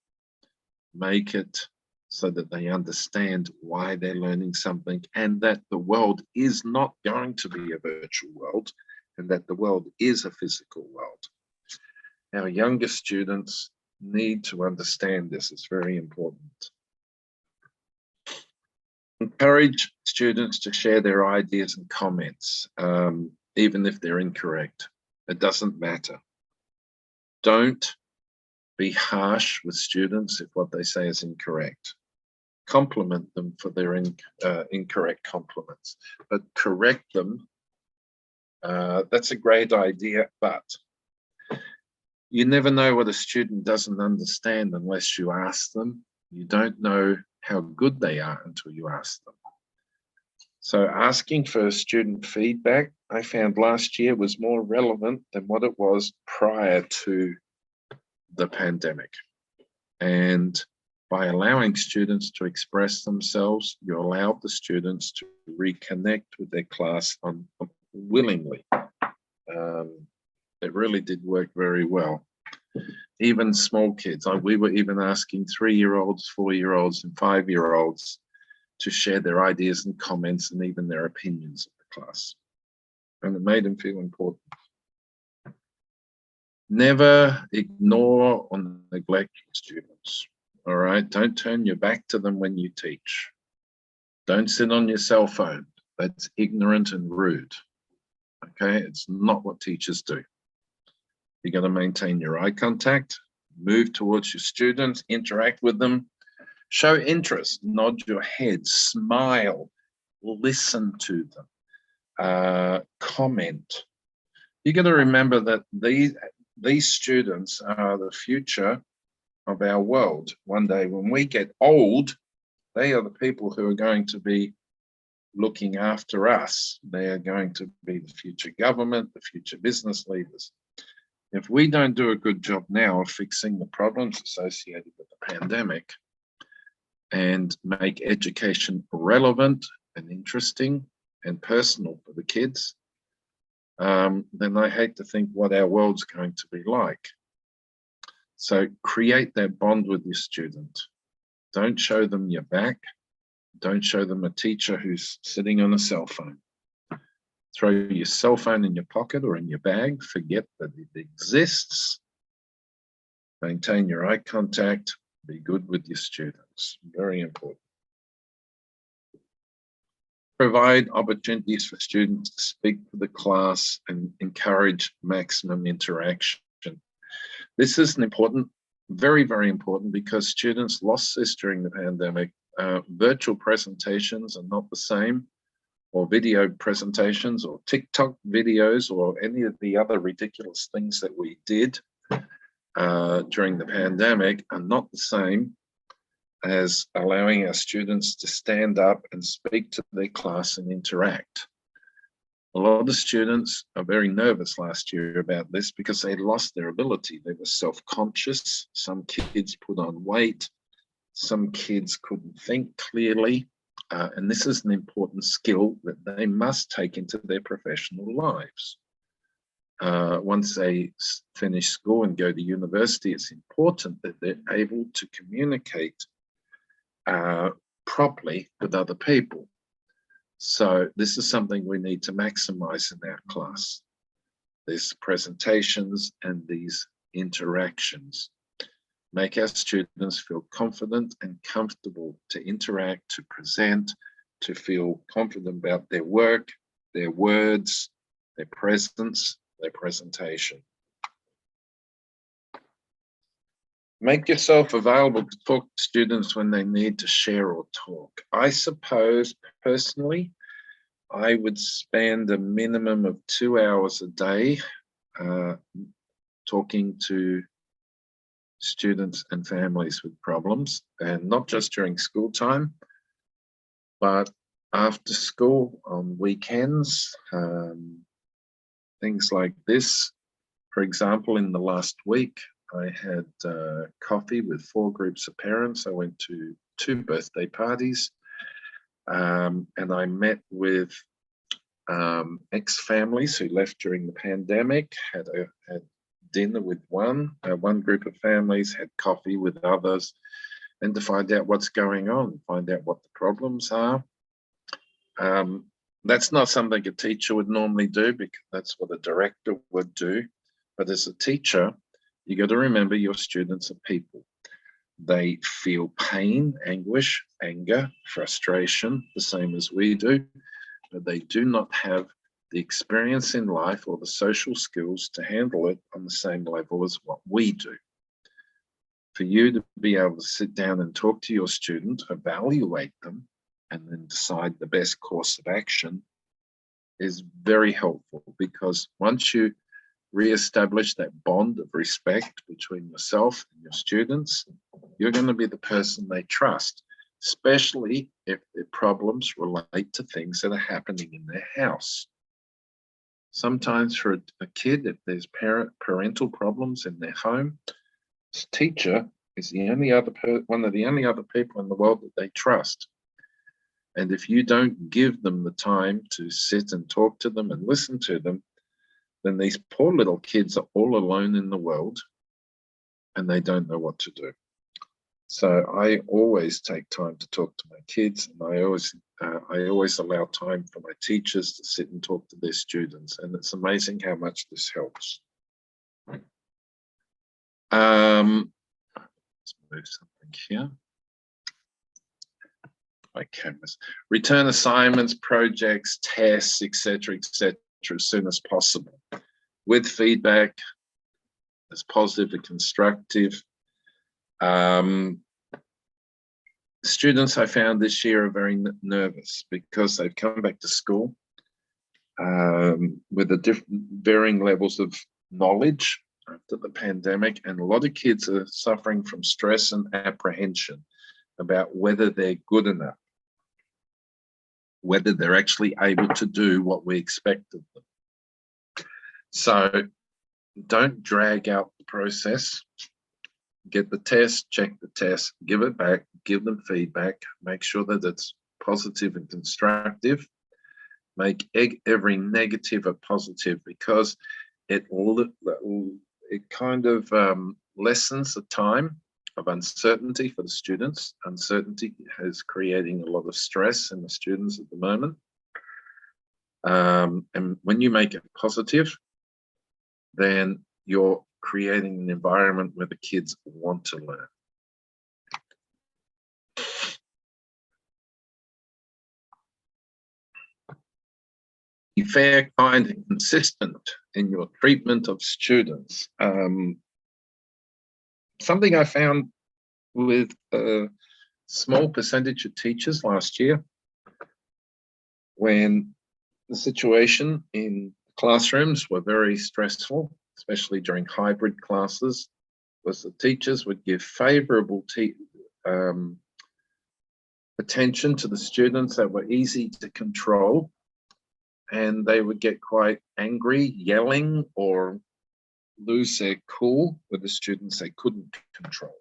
Make it so that they understand why they're learning something, and that the world is not going to be a virtual world, and that the world is a physical world. Our younger students need to understand this. It's very important. Encourage students to share their ideas and comments, even if they're incorrect. It doesn't matter. Don't be harsh with students if what they say is incorrect. Compliment them for their incorrect compliments, but correct them. That's a great idea, but you never know what a student doesn't understand unless you ask them. You don't know how good they are until you ask them. So asking for student feedback, I found last year, was more relevant than what it was prior to the pandemic. And by allowing students to express themselves, you allowed the students to reconnect with their class willingly. It really did work very well. Even small kids, we were even asking 3-year-olds, 4-year-olds, and 5-year-olds to share their ideas and comments and even their opinions of the class. And it made them feel important. Never ignore or neglect your students, all right? Don't turn your back to them when you teach. Don't sit on your cell phone. that's ignorant and rude. Okay, it's not what teachers do. You got to maintain your eye contact, move towards your students, interact with them, show interest, nod your head, smile, listen to them, comment. You got to remember that these students are the future of our world. One day when we get old, they are the people who are going to be looking after us. They are going to be the future government, the future business leaders. If we don't do a good job now of fixing the problems associated with the pandemic and make education relevant and interesting and personal for the kids, then I hate to think what our world's going to be like. So create that bond with your student. Don't show them your back. Don't show them a teacher who's sitting on a cell phone. Throw your cell phone in your pocket or in your bag. Forget that it exists. Maintain your eye contact. Be good with your students. Very important. Provide opportunities for students to speak to the class and encourage maximum interaction. This is an important, very, very important, because students lost this during the pandemic. Virtual presentations are not the same, or video presentations, or TikTok videos, or any of the other ridiculous things that we did during the pandemic are not the same as allowing our students to stand up and speak to their class and interact. A lot of the students are very nervous last year about this because they lost their ability. They were self-conscious. Some kids put on weight. Some kids couldn't think clearly. And this is an important skill that they must take into their professional lives. Once they finish school and go to university, it's important that they're able to communicate properly with other people. So this is something we need to maximize in our class. These presentations and these interactions make our students feel confident and comfortable to interact, to present, to feel confident about their work, their words, their presence, their presentation. Make yourself available to talk to students when they need to share or talk. I suppose, personally, I would spend a minimum of 2 hours a day talking to students and families with problems, and not just during school time, but after school, on weekends, things like this. For example, in the last week, I had coffee with 4 groups of parents. I went to 2 birthday parties, and I met with ex-families who left during the pandemic, had dinner with one group of families, had coffee with others, and to find out what's going on, find out what the problems are. That's not something a teacher would normally do, because that's what a director would do. But as a teacher, you got to remember your students are people. They feel pain, anguish, anger, frustration, the same as we do, but they do not have the experience in life or the social skills to handle it on the same level as what we do. For you to be able to sit down and talk to your student, evaluate them, and then decide the best course of action is very helpful, because once you re-establish that bond of respect between yourself and your students, you're going to be the person they trust, especially if their problems relate to things that are happening in their house. Sometimes for a kid, if there's parental problems in their home, this teacher is the only one of the only other people in the world that they trust. And if you don't give them the time to sit and talk to them and listen to them, then these poor little kids are all alone in the world and they don't know what to do. So I always take time to talk to my kids, and I always allow time for my teachers to sit and talk to their students, and it's amazing how much this helps. Let's move something here. my cameras. Return assignments, projects, tests, etc., as soon as possible, with feedback as positive and constructive. Students I found this year are very nervous because they've come back to school with varying levels of knowledge after the pandemic, and a lot of kids are suffering from stress and apprehension about whether they're good enough, whether they're actually able to do what we expect of them. So don't drag out the process. Get the test, check the test, give it back, give them feedback, make sure that it's positive and constructive. Make every negative a positive, because it kind of lessens the time of uncertainty for the students. Uncertainty is creating a lot of stress in the students at the moment. And when you make it positive, then you're creating an environment where the kids want to learn. Be fair, kind, and consistent in your treatment of students. Something I found with a small percentage of teachers last year, when the situation in classrooms were very stressful, especially during hybrid classes, was the teachers would give favourable attention to the students that were easy to control, and they would get quite angry, yelling, or lose their cool with the students they couldn't control.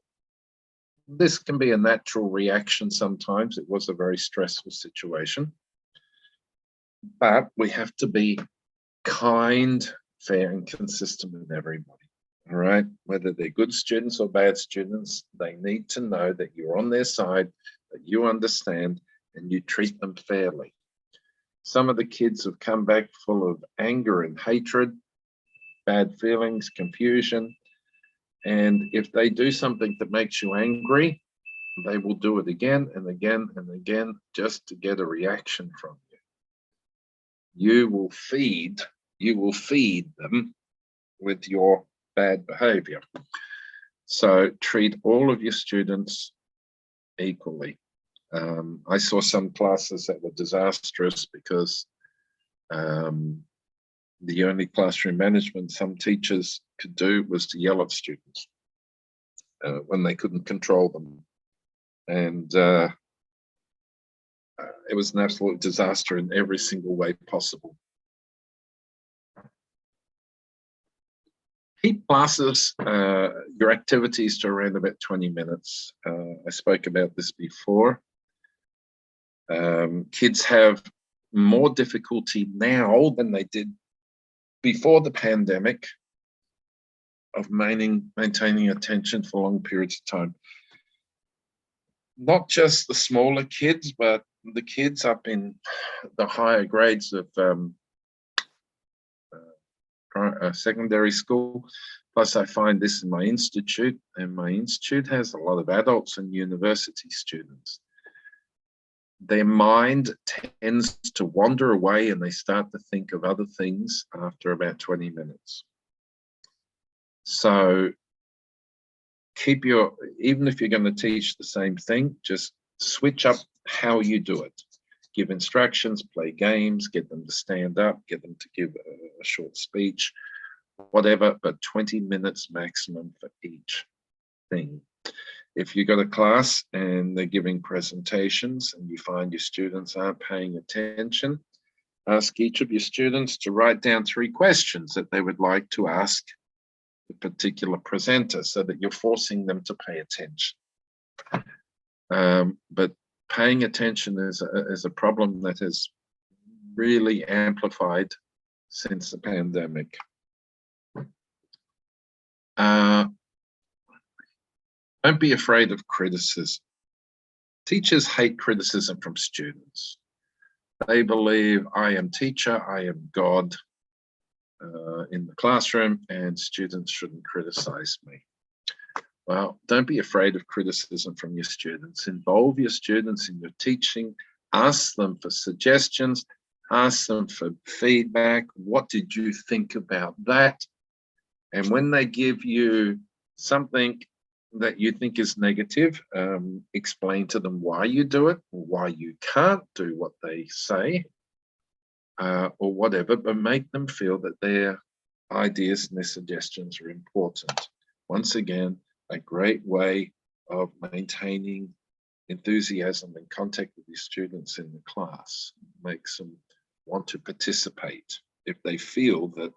This can be a natural reaction sometimes. It was a very stressful situation. But we have to be kind, fair, and consistent with everybody. All right? Whether they're good students or bad students, they need to know that you're on their side, that you understand, and you treat them fairly. Some of the kids have come back full of anger and hatred, bad feelings, confusion. And if they do something that makes you angry, they will do it again and again and again just to get a reaction from you. You will feed them with your bad behavior. So treat all of your students equally. I saw some classes that were disastrous because the only classroom management some teachers could do was to yell at students when they couldn't control them. And it was an absolute disaster in every single way possible. Keep classes, your activities to around about 20 minutes. I spoke about this before. Kids have more difficulty now than they did before the pandemic of maintaining attention for long periods of time. Not just the smaller kids, but the kids up in the higher grades of secondary school. Plus, I find this in my institute, and my institute has a lot of adults and university students. Their mind tends to wander away and they start to think of other things after about 20 minutes. So even if you're going to teach the same thing, just switch up how you do it. Give instructions, play games, get them to stand up, get them to give a short speech, whatever, but 20 minutes maximum for each thing. If you've got a class and they're giving presentations and you find your students aren't paying attention, ask each of your students to write down 3 questions that they would like to ask the particular presenter so that you're forcing them to pay attention. But paying attention is a problem that has really amplified since the pandemic. Don't be afraid of criticism. Teachers hate criticism from students. They believe I am teacher, I am God in the classroom, and students shouldn't criticize me. Well, don't be afraid of criticism from your students. Involve your students in your teaching. Ask them for suggestions. Ask them for feedback. What did you think about that? And when they give you something that you think is negative, explain to them why you do it, or why you can't do what they say, or whatever, but make them feel that their ideas and their suggestions are important. Once again, a great way of maintaining enthusiasm and contact with your students in the class. Makes them want to participate if they feel that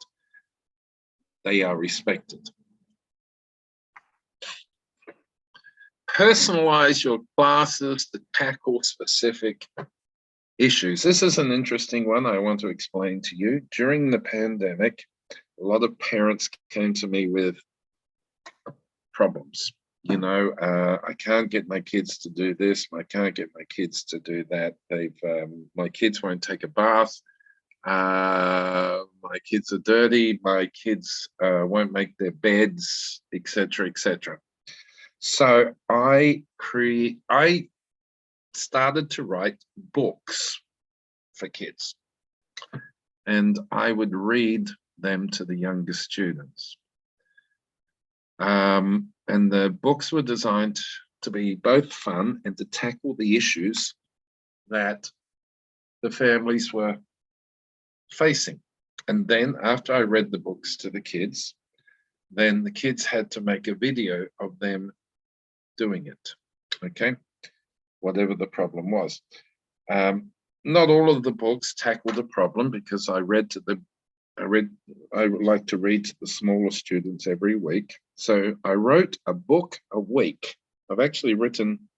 they are respected. Personalize your classes to tackle specific issues. This is an interesting one I want to explain to you. During the pandemic, a lot of parents came to me with problems. You know, I can't get my kids to do this. I can't get my kids to do that. My kids won't take a bath. My kids are dirty. My kids won't make their beds, etc., etc. So I started to write books for kids, and I would read them to the younger students. And the books were designed to be both fun and to tackle the issues that the families were facing. And then after I read the books to the kids, then the kids had to make a video of them doing it, okay, whatever the problem was. Not all of the books tackled the problem, because I like to read to the smaller students every week. So I wrote a book a week. I've actually written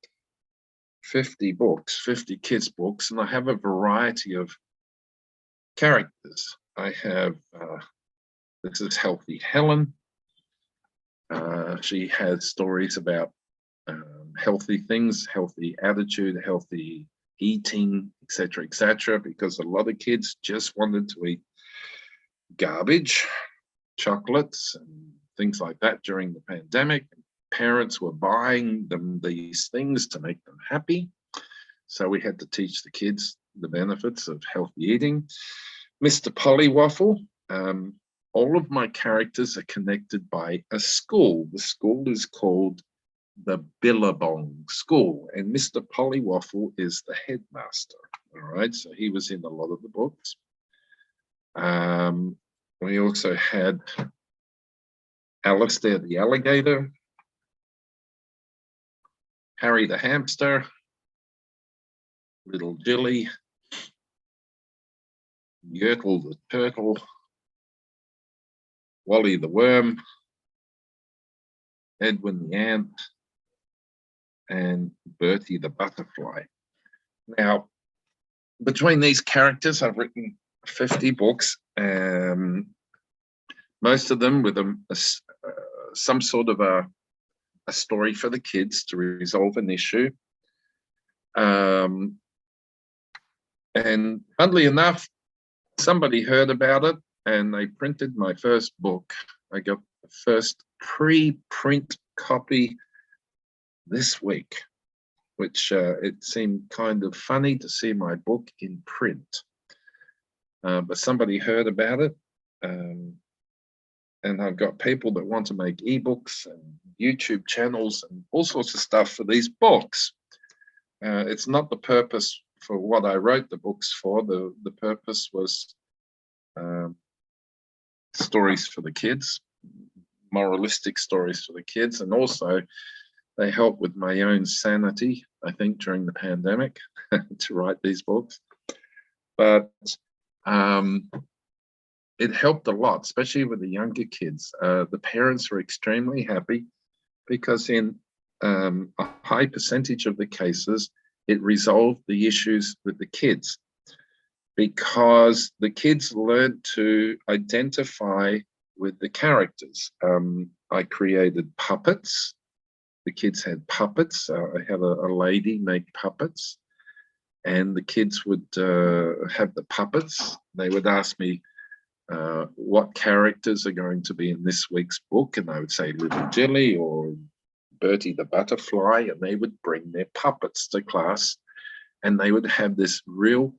50 books, 50 kids books, and I have a variety of characters. I have, this is Healthy Helen. She has stories about healthy things, healthy attitude, healthy eating, etc., because a lot of kids just wanted to eat garbage, chocolates and things like that during the pandemic. Parents were buying them these things to make them happy. So we had to teach the kids the benefits of healthy eating. Mr. Pollywaffle, all of my characters are connected by a school. The school is called the Billabong School, and Mr. Pollywaffle is the headmaster. All right, so he was in a lot of the books. We also had Alistair the alligator, Harry the hamster, Little Jilly, Yertle the turtle, Wally the worm, Edwin the ant, and Bertie the butterfly. Now, between these characters, I've written 50 books, most of them with some sort of a story for the kids to resolve an issue. And funnily enough, somebody heard about it and they printed my first book. I got the first pre-print copy this week, which it seemed kind of funny to see my book in print. But somebody heard about it, and I've got people that want to make ebooks and YouTube channels and all sorts of stuff for these books. It's not the purpose for what I wrote the books for. The purpose was stories for the kids, moralistic stories for the kids, and also they help with my own sanity, I think, during the pandemic to write these books. But it helped a lot, especially with the younger kids. The parents were extremely happy because in a high percentage of the cases, it resolved the issues with the kids, because the kids learned to identify with the characters. I created puppets. The kids had puppets. I had a lady make puppets, and the kids would have the puppets. They would ask me what characters are going to be in this week's book, and I would say Little Jilly or Bertie the butterfly, and they would bring their puppets to class, and they would have this real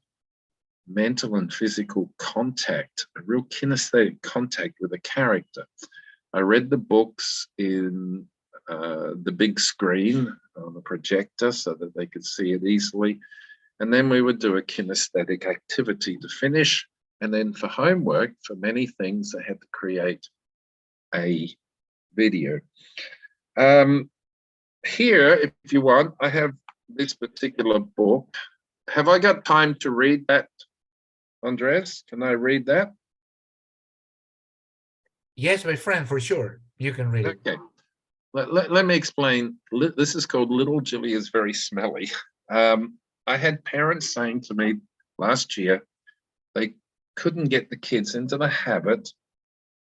mental and physical contact, a real kinesthetic contact with a character. I read the books in the big screen on the projector so that they could see it easily. And then we would do a kinesthetic activity to finish. And then for homework, for many things, they had to create a video. Here, if you want, I have this particular book. Have I got time to read that, Andres? Can I read that? Yes, my friend, for sure. You can read it. Okay. Let me explain. This is called Little Jilly is Very Smelly. I had parents saying to me last year they couldn't get the kids into the habit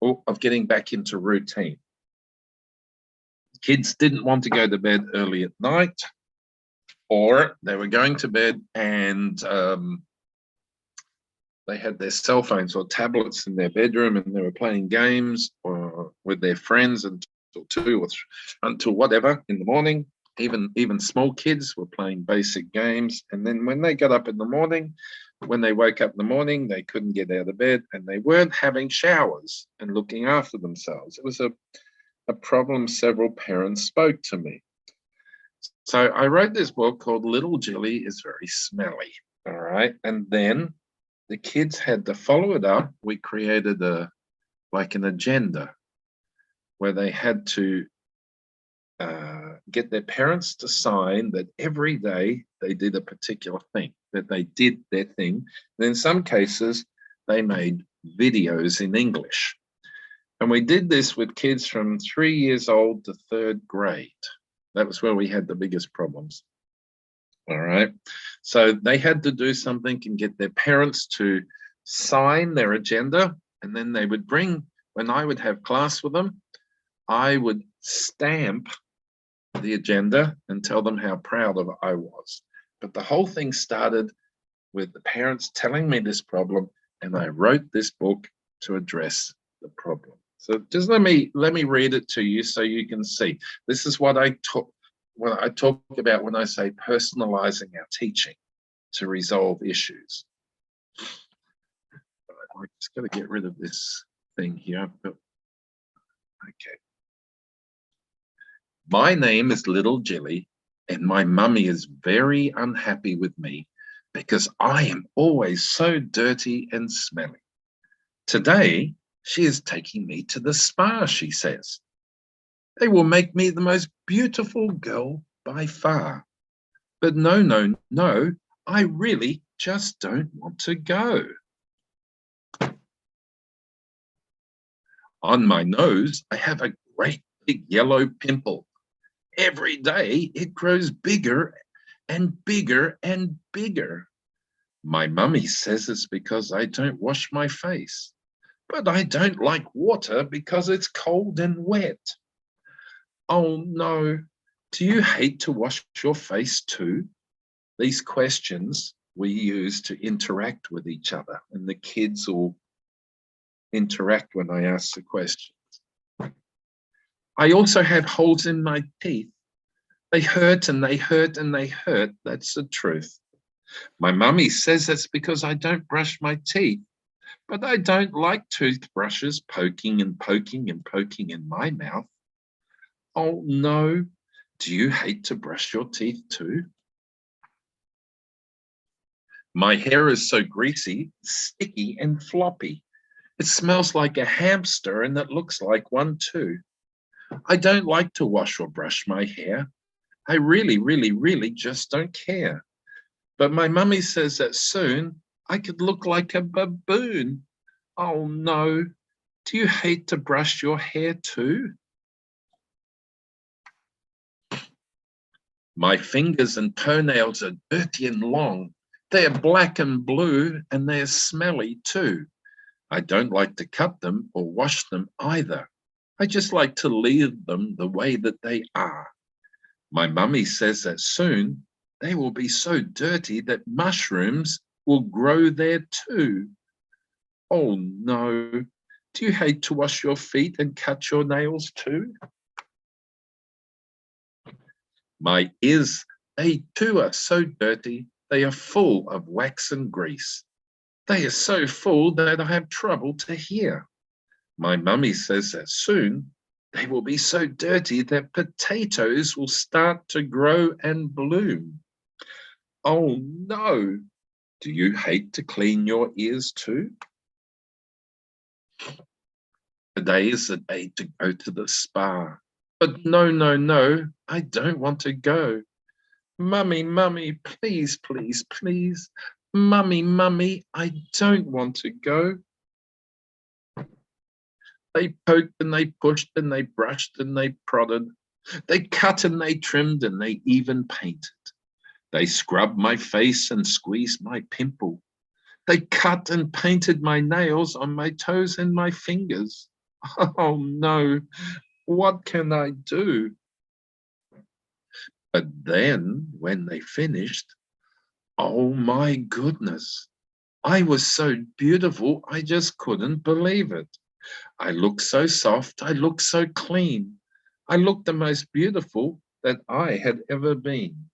of getting back into routine. Kids didn't want to go to bed early at night, or they were going to bed and they had their cell phones or tablets in their bedroom and they were playing games or with their friends until 2 or 3, until whatever in the morning. Even small kids were playing basic games. And then when they got up in the morning, when they woke up in the morning, they couldn't get out of bed and they weren't having showers and looking after themselves. It was a problem several parents spoke to me. So I wrote this book called Little Jilly is Very Smelly. All right. And then the kids had to follow it up. We created an agenda where they had to get their parents to sign that every day they did a particular thing, that they did their thing. And in some cases, they made videos in English. And we did this with kids from 3 years old to 3rd grade. That was where we had the biggest problems. All right. So they had to do something and get their parents to sign their agenda. And then they would bring, when I would have class with them, I would stamp the agenda and tell them how proud of I was. But the whole thing started with the parents telling me this problem, and I wrote this book to address the problem. So just let me read it to you so you can see. This is what I talk about when I say personalizing our teaching to resolve issues. I just got to get rid of this thing here. Okay. My name is Little Jilly, and my mummy is very unhappy with me because I am always so dirty and smelly. Today, she is taking me to the spa, she says. They will make me the most beautiful girl by far. But no, I really just don't want to go. On my nose, I have a great big yellow pimple. Every day it grows bigger and bigger and bigger. My mummy says it's because I don't wash my face, but I don't like water because it's cold and wet. Oh no, do you hate to wash your face too? These questions we use to interact with each other, and the kids will interact when I ask the questions. I also have holes in my teeth. They hurt and they hurt and they hurt. That's the truth. My mummy says that's because I don't brush my teeth, but I don't like toothbrushes poking and poking and poking in my mouth. Oh no, do you hate to brush your teeth too? My hair is so greasy, sticky and floppy. It smells like a hamster and it looks like one too. I don't like to wash or brush my hair. I really just don't care. But my mummy says that soon I could look like a baboon. Oh no, do you hate to brush your hair too? My fingers and toenails are dirty and long. They are black and blue and they are smelly too. I don't like to cut them or wash them either. I just like to leave them the way that they are. My mummy says that soon they will be so dirty that mushrooms will grow there too. Oh no, do you hate to wash your feet and cut your nails too? My ears, they too are so dirty, they are full of wax and grease. They are so full that I have trouble to hear. My mummy says that soon they will be so dirty that potatoes will start to grow and bloom. Oh no! Do you hate to clean your ears too? Today is the day to go to the spa. But no, no, no, I don't want to go. Mummy, mummy, please, please, please. Mummy, mummy, I don't want to go. They poked and they pushed and they brushed and they prodded. They cut and they trimmed and they even painted. They scrubbed my face and squeezed my pimple. They cut and painted my nails on my toes and my fingers. Oh no, what can I do? But then when they finished, oh my goodness, I was so beautiful, I just couldn't believe it. I looked so soft, I looked so clean. I looked the most beautiful that I had ever been.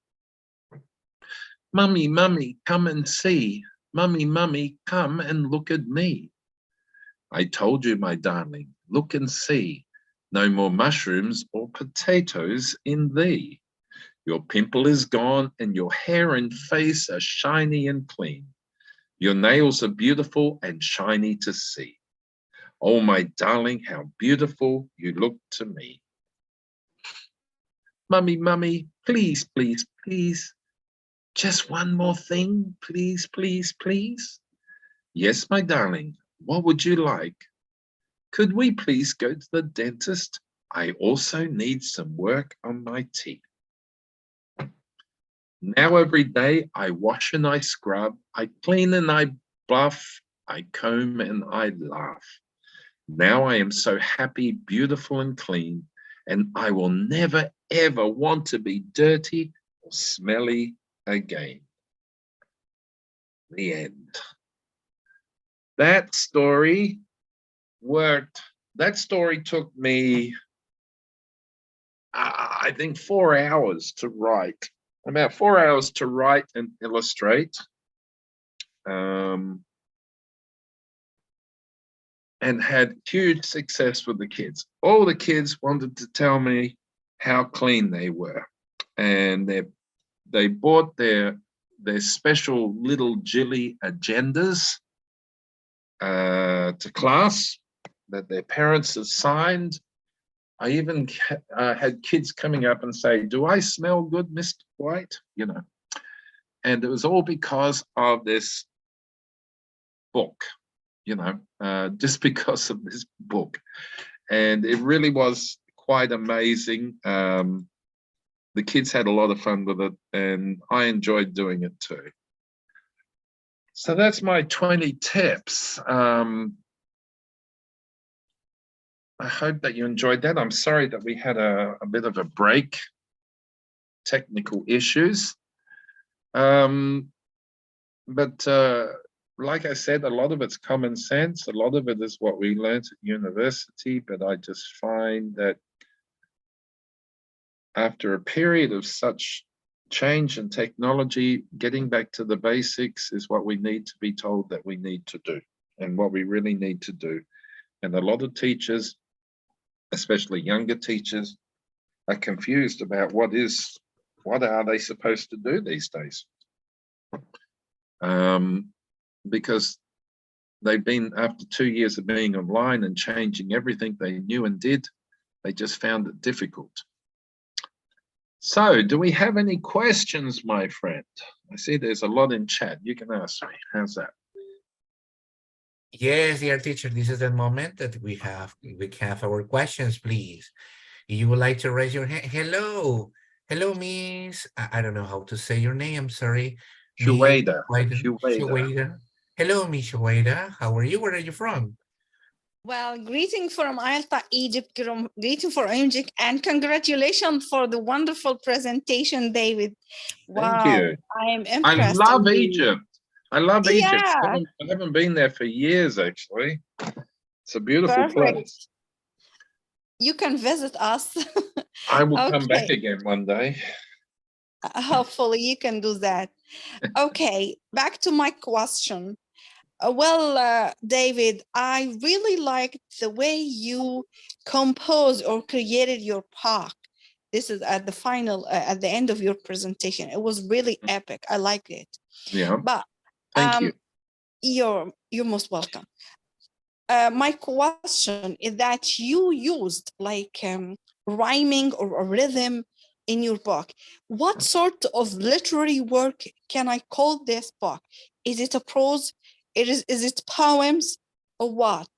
Mummy, mummy, come and see. Mummy, mummy, come and look at me. I told you, my darling, look and see. No more mushrooms or potatoes in thee. Your pimple is gone and your hair and face are shiny and clean. Your nails are beautiful and shiny to see. Oh, my darling, how beautiful you look to me. Mummy, mummy, please, please, please. Just one more thing, please, please, please. Yes, my darling, what would you like? Could we please go to the dentist? I also need some work on my teeth. Now every day I wash and I scrub, I clean and I buff, I comb and I laugh. Now I am so happy, beautiful and clean, and I will never ever want to be dirty or smelly again. The end. That story worked. That story took me, I think, 4 hours to write. About 4 hours to write and illustrate. And had huge success with the kids. All the kids wanted to tell me how clean they were. And they bought their special little Jilly agendas to class that their parents had signed. I even had kids coming up and say, do I smell good, Mr. White? You know, and it was all because of this book, you know, just because of this book. And it really was quite amazing. The kids had a lot of fun with it and I enjoyed doing it too. So that's my 20 tips. I hope that you enjoyed that. I'm sorry that we had a bit of a break, technical issues. But like I said, a lot of it's common sense. A lot of it is what we learned at university, but I just find that after a period of such change in technology, getting back to the basics is what we need to be told that we need to do and what we really need to do. And a lot of teachers, especially younger teachers, are confused about what are they supposed to do these days? Because they've been, after 2 years of being online and changing everything they knew and did, they just found it difficult. So, do we have any questions, my friend? I see there's a lot in chat. You can ask me. How's that? Yes, dear teacher, this is the moment that we have our questions, please. If you would like to raise your hand. Hello, miss. I don't know how to say your name. I'm sorry. Shueda. Shueda. Hello, Miss Shueda. How are you? Where are you from? Well, greeting from Alta, Egypt, greeting for Egypt, and congratulations for the wonderful presentation, David. Wow, Thank you. I am impressed. I love indeed. Egypt. I love Egypt. Yeah. I haven't been there for years, actually. It's a beautiful Perfect. place. You can visit us. I will come back Okay. again one day. Hopefully you can do that. Okay, back to my question. David, I really liked the way you composed or created your park. This is at the final, at the end of your presentation. It was really epic. I like it. Yeah, But thank you. you're most welcome. My question is that you used like rhyming or a rhythm in your book. What sort of literary work can I call this book? Is it a prose? Is it poems or what?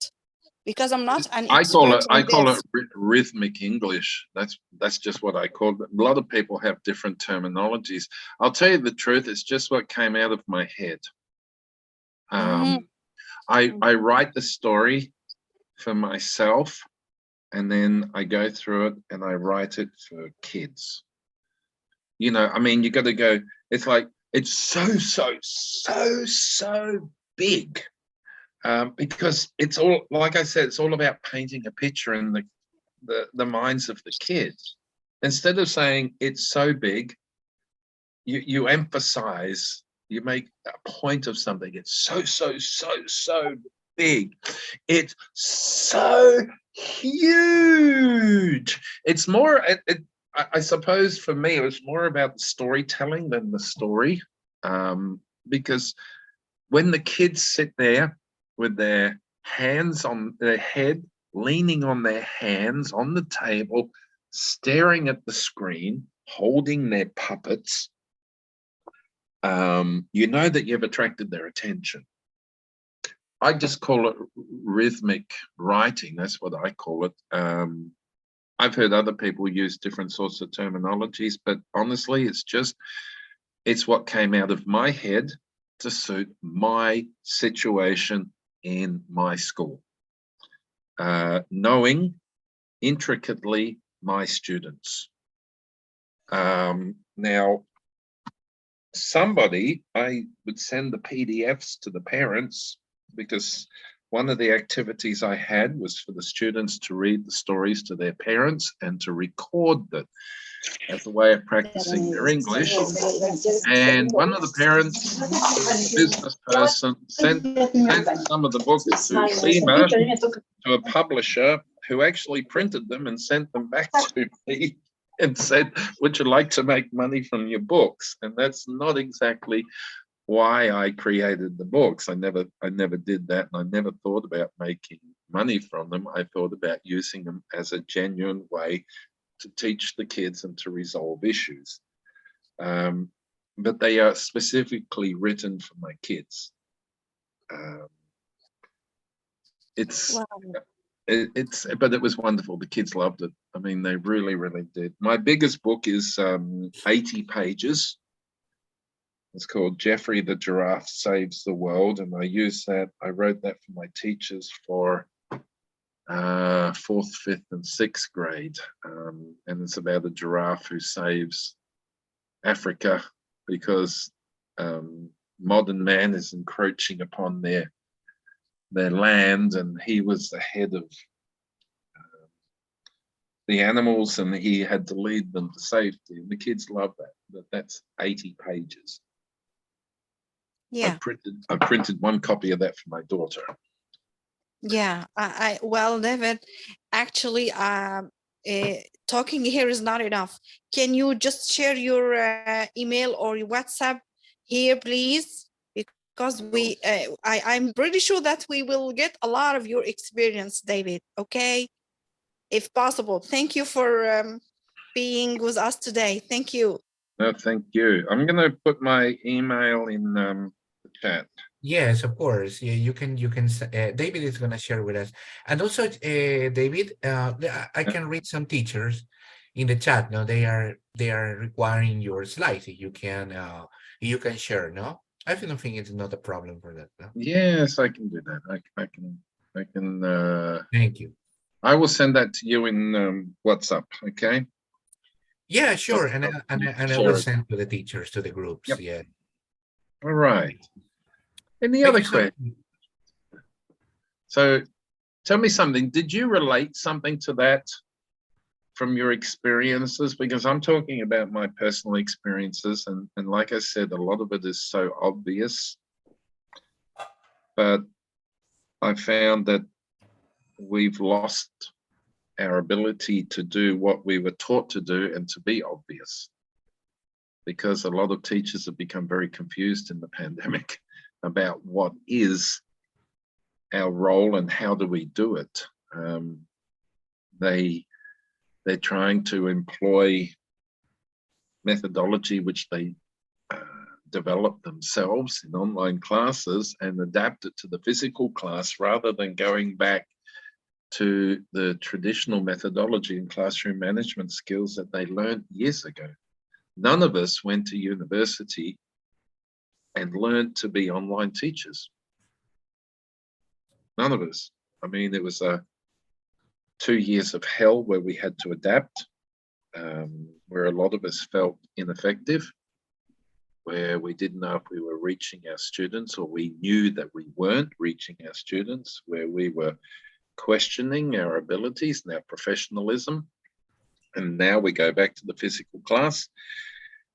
Because I'm not an I call expert in it this. rhythmic English. That's just what I call it. A lot of people have different terminologies. I'll tell you the truth, it's just what came out of my head. I write the story for myself, and then I go through it and I write it for kids. You know, I mean, you got to go, it's like, it's so big. Because it's all, like I said, it's all about painting a picture in the minds of the kids. Instead of saying it's so big, you emphasize, you make a point of something. It's so big. It's so huge. It's more, I suppose for me, it was more about the storytelling than the story. Because when the kids sit there with their hands on their head, leaning on their hands on the table, staring at the screen, holding their puppets, you know that you've attracted their attention. I just call it rhythmic writing. That's what I call it. I've heard other people use different sorts of terminologies, but honestly, it's what came out of my head to suit my situation in my school, knowing intricately my students. Now, I would send the PDFs to the parents, because one of the activities I had was for the students to read the stories to their parents and to record them as a way of practicing their English. And one of the parents, business person, sent some of the books to FEMA, to a publisher, who actually printed them and sent them back to me and said, would you like to make money from your books? And that's not exactly why I created the books. I never did that, and I never thought about making money from them. I thought about using them as a genuine way to teach the kids and to resolve issues. But they are specifically written for my kids. But it was wonderful. The kids loved it. I mean, they really did. My biggest book is 80 pages. It's called Jeffrey the Giraffe Saves the World, and I wrote that for my teachers for 4th, 5th, and 6th grade, and it's about a giraffe who saves Africa because modern man is encroaching upon their land, and he was the head of the animals, and he had to lead them to safety, and the kids love that. But that's 80 pages. Yeah. I printed one copy of that for my daughter. Yeah, well, David, actually, talking here is not enough. Can you just share your email or your WhatsApp here, please? Because I'm pretty sure that we will get a lot of your experience, David. Okay, if possible. Thank you for being with us today. Thank you. No, thank you. I'm going to put my email in the chat. Yes, of course. Yeah, you can. David is going to share with us, and also, David, I can read some teachers in the chat. No, they are requiring your slides. You can share. No, I don't think it's not a problem for that. No? Yes, I can do that. I can. Thank you. I will send that to you in WhatsApp. Okay. Yeah, sure. And I will send to the teachers, to the groups. Yep. Yeah. All right. Any other questions? So tell me something. Did you relate something to that from your experiences? Because I'm talking about my personal experiences, and like I said, a lot of it is so obvious. But I found that we've lost our ability to do what we were taught to do and to be obvious, because a lot of teachers have become very confused in the pandemic about what is our role and how do we do it. They're trying to employ methodology which they develop themselves in online classes and adapt it to the physical class, rather than going back to the traditional methodology and classroom management skills that they learned years ago. None of us went to university and learned to be online teachers. None of us. I mean, it was 2 years of hell where we had to adapt, where a lot of us felt ineffective, where we didn't know if we were reaching our students, or we knew that we weren't reaching our students, where we were questioning our abilities and our professionalism. And now we go back to the physical class,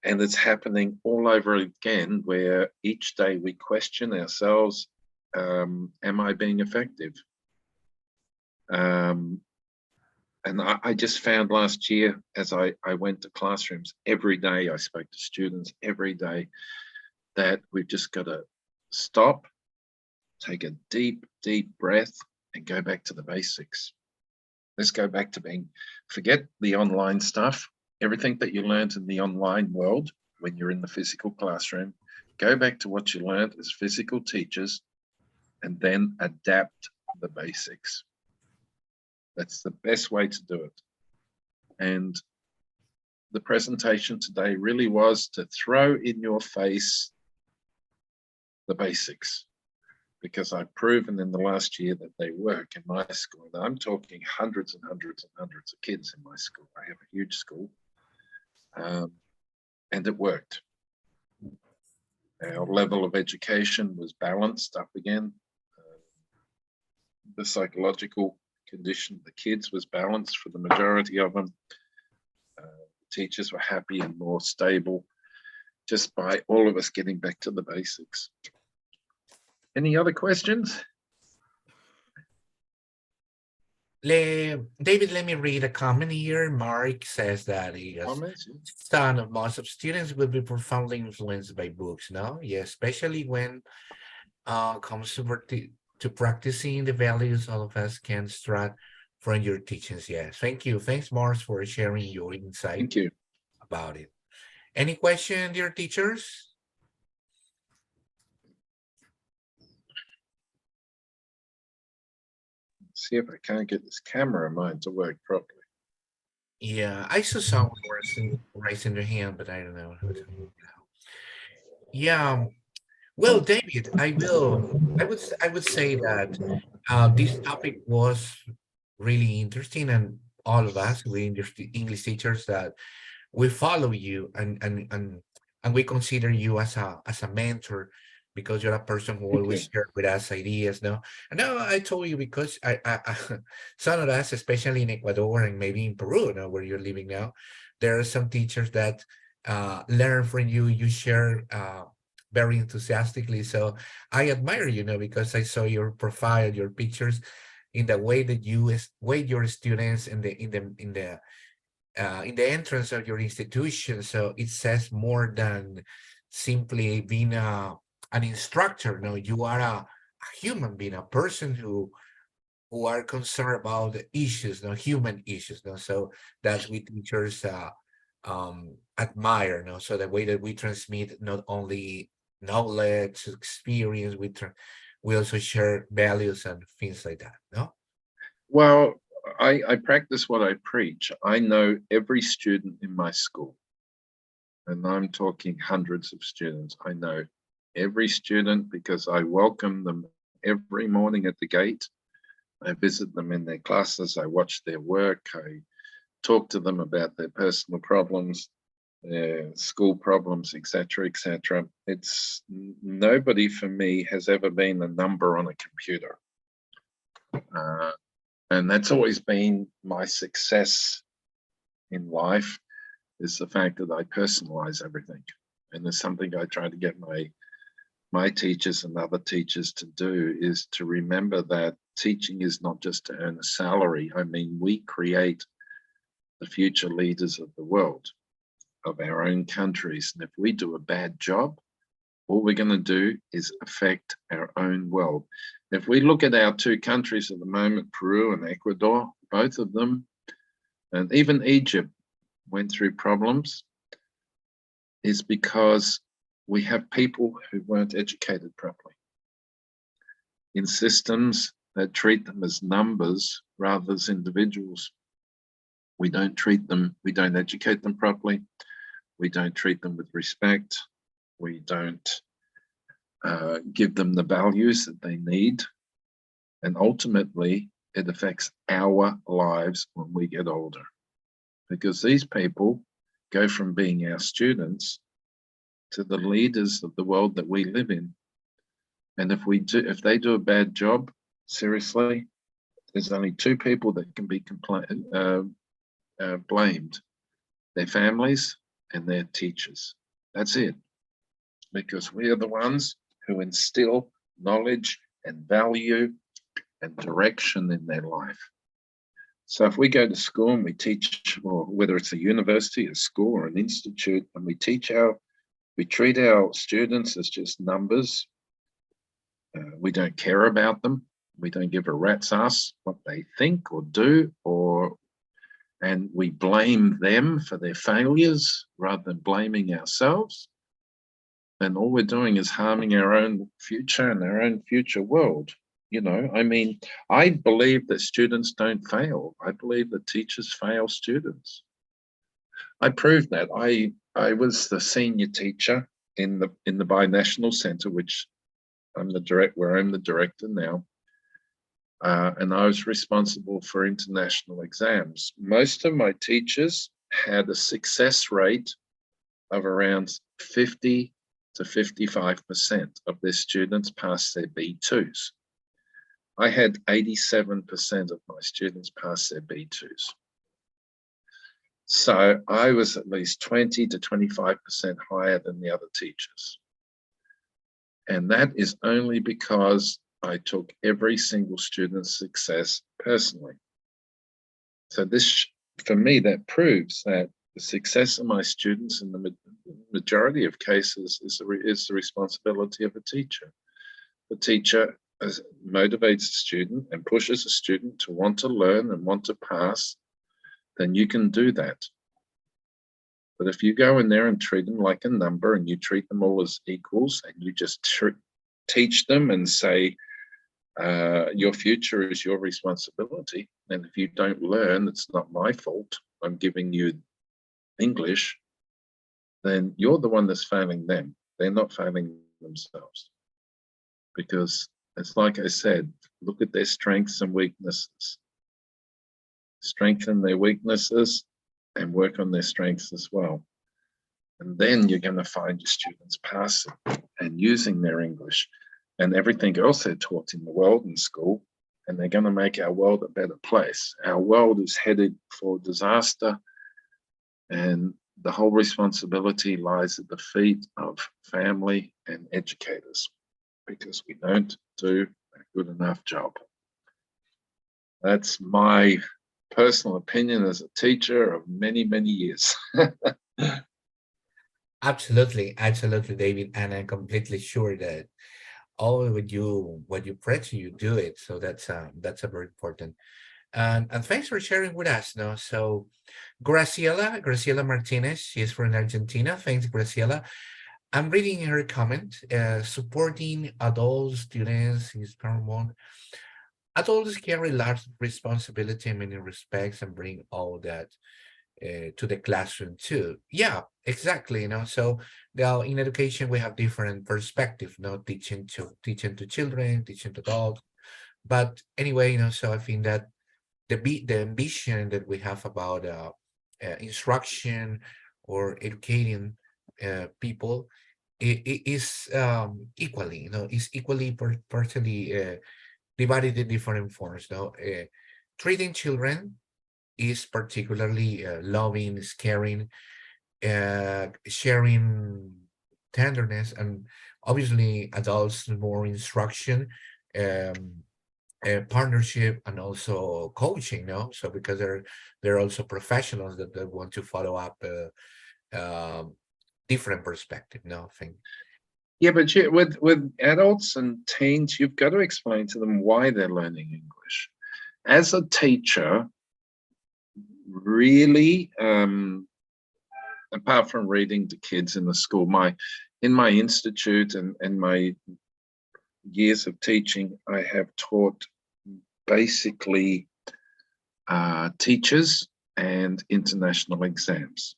and it's happening all over again, where each day we question ourselves, am I being effective? And I just found last year, as I went to classrooms every day, I spoke to students every day, that we've just got to stop, take a deep, deep breath, and go back to the basics. Let's go back to forget the online stuff, everything that you learned in the online world when you're in the physical classroom. Go back to what you learned as physical teachers, and then adapt the basics. That's the best way to do it. And the presentation today really was to throw in your face the basics, because I've proven in the last year that they work in my school. And I'm talking hundreds and hundreds and hundreds of kids in my school. I have a huge school, and it worked. Our level of education was balanced up again. The psychological condition of the kids was balanced for the majority of them. Teachers were happy and more stable, just by all of us getting back to the basics. Any other questions? David, let me read a comment here. Mark says that he is Comments? son of most of students will be profoundly influenced by books, no? Yes, especially when comes to practicing the values all of us can extract from your teachings. Yes, thank you. Thanks, Mars, for sharing your insight Thank you. about it. Any question, dear teachers? See if I can't get this camera of mine to work properly. Yeah, I saw someone raising their hand, but I don't know. Yeah. Well, David, I would say that this topic was really interesting, and all of us, we English teachers, that we follow you and we consider you as a mentor, because you're a person who always share with us ideas. No, and now I told you because I some of us, especially in Ecuador and maybe in Peru, now where you're living now, there are some teachers that learn from you. You share very enthusiastically. So I admire you, because I saw your profile, your pictures, in the way that you weight your students in the entrance of your institution. So it says more than simply being an instructor. No, you are a human being, a person who are concerned about the issues, human issues. So that's what teachers admire. So the way that we transmit not only knowledge, experience, we also share values and things like that. No. Well, I practice what I preach. I know every student in my school, and I'm talking hundreds of students. I know every student because I welcome them every morning at the gate. I visit them in their classes. I watch their work. I talk to them about their personal problems, their school problems, etc., etc. It's nobody for me has ever been a number on a computer. And that's always been my success in life is the fact that I personalize everything. And there's something I try to get my teachers and other teachers to do, is to remember that teaching is not just to earn a salary. I mean, we create the future leaders of the world, of our own countries. And if we do a bad job, all we're going to do is affect our own world. If we look at our two countries at the moment, Peru and Ecuador, both of them, and even Egypt went through problems, is because we have people who weren't educated properly in systems that treat them as numbers rather as individuals. We don't treat them, we don't educate them properly. We don't treat them with respect. We don't give them the values that they need. And ultimately, it affects our lives when we get older. Because these people go from being our students to the leaders of the world that we live in. And if they do a bad job, seriously, there's only two people that can be blamed: their families and their teachers. That's it. Because we are the ones who instill knowledge and value and direction in their life. So if we go to school and we teach, or whether it's a university, a school, or an institute, and we treat our students as just numbers, we don't care about them. We don't give a rat's ass what they think or do, and we blame them for their failures rather than blaming ourselves. And all we're doing is harming our own future and our own future world. You know, I mean, I believe that students don't fail. I believe that teachers fail students. I proved that. I was the senior teacher in the Binational Center, which I'm the director now. And I was responsible for international exams. Most of my teachers had a success rate of around 50 to 55% of their students pass their B2s. I had 87% of my students pass their B2s. So I was at least 20 to 25% higher than the other teachers. And that is only because I took every single student's success personally. So this, for me, that proves that the success of my students in the majority of cases is the responsibility of a teacher. The teacher motivates a student and pushes a student to want to learn and want to pass, then you can do that. But if you go in there and treat them like a number, and you treat them all as equals, and you just teach them and say, your future is your responsibility, and if you don't learn, it's not my fault, I'm giving you English, then you're the one that's failing them. They're not failing themselves. Because it's like I said, look at their strengths and weaknesses. Strengthen their weaknesses and work on their strengths as well. And then you're going to find your students passing and using their English and everything else they're taught in the world in school, and they're going to make our world a better place. Our world is headed for disaster, and the whole responsibility lies at the feet of family and educators, because we don't do a good enough job. That's my personal opinion as a teacher of many, many years. Absolutely, David. And I'm completely sure that all what you preach, you do it. So that's a very important. And thanks for sharing with us. No, so Graciela Martinez, she's from Argentina. Thanks, Graciela. I'm reading her comment. Supporting adult students is paramount. Adults carry large responsibility in many respects and bring all that to the classroom too. Yeah, exactly. You know, so in education we have different perspectives. You know, teaching to children, teaching to adults. But anyway, you know, so I think that the ambition that we have about instruction or educating people is equally, you know, is equally partially divided in different forms. You know, treating children is particularly loving, caring, sharing tenderness, and obviously adults more instruction, partnership, and also coaching. No, so because they're also professionals that want to follow up different perspective. No, thing. Yeah, but with adults and teens, you've got to explain to them why they're learning English. As a teacher, really, apart from reading to kids in the school, in my institute and my years of teaching, I have taught basically teachers and international exams.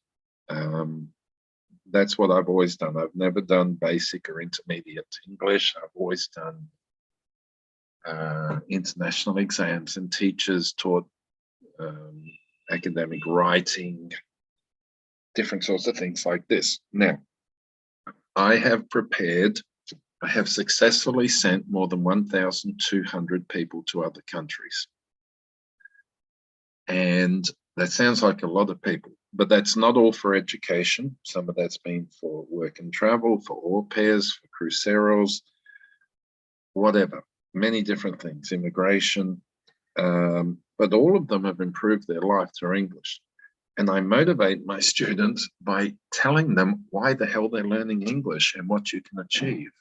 That's what I've always done. I've never done basic or intermediate English. I've always done international exams, and teachers taught academic writing, different sorts of things like this. Now, I have successfully sent more than 1,200 people to other countries. And that sounds like a lot of people, but that's not all for education. Some of that's been for work and travel, for au pairs, for cruceros, whatever, many different things, immigration. But all of them have improved their life through English. And I motivate my students by telling them why the hell they're learning English and what you can achieve,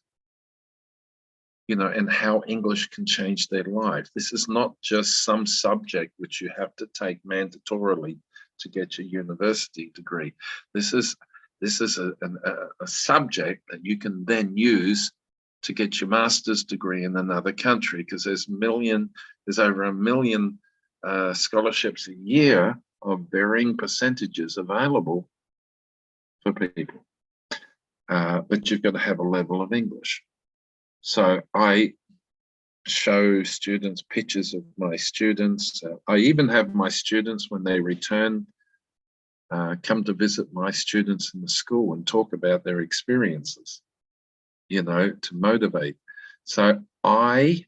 and how English can change their life. This is not just some subject which you have to take mandatorily to get your university degree. This is a subject that you can then use to get your master's degree in another country, because there's over 1 million scholarships a year of varying percentages available for people. But you've got to have a level of English. So I show students pictures of my students. I even have my students, when they return, come to visit my students in the school and talk about their experiences, to motivate. So I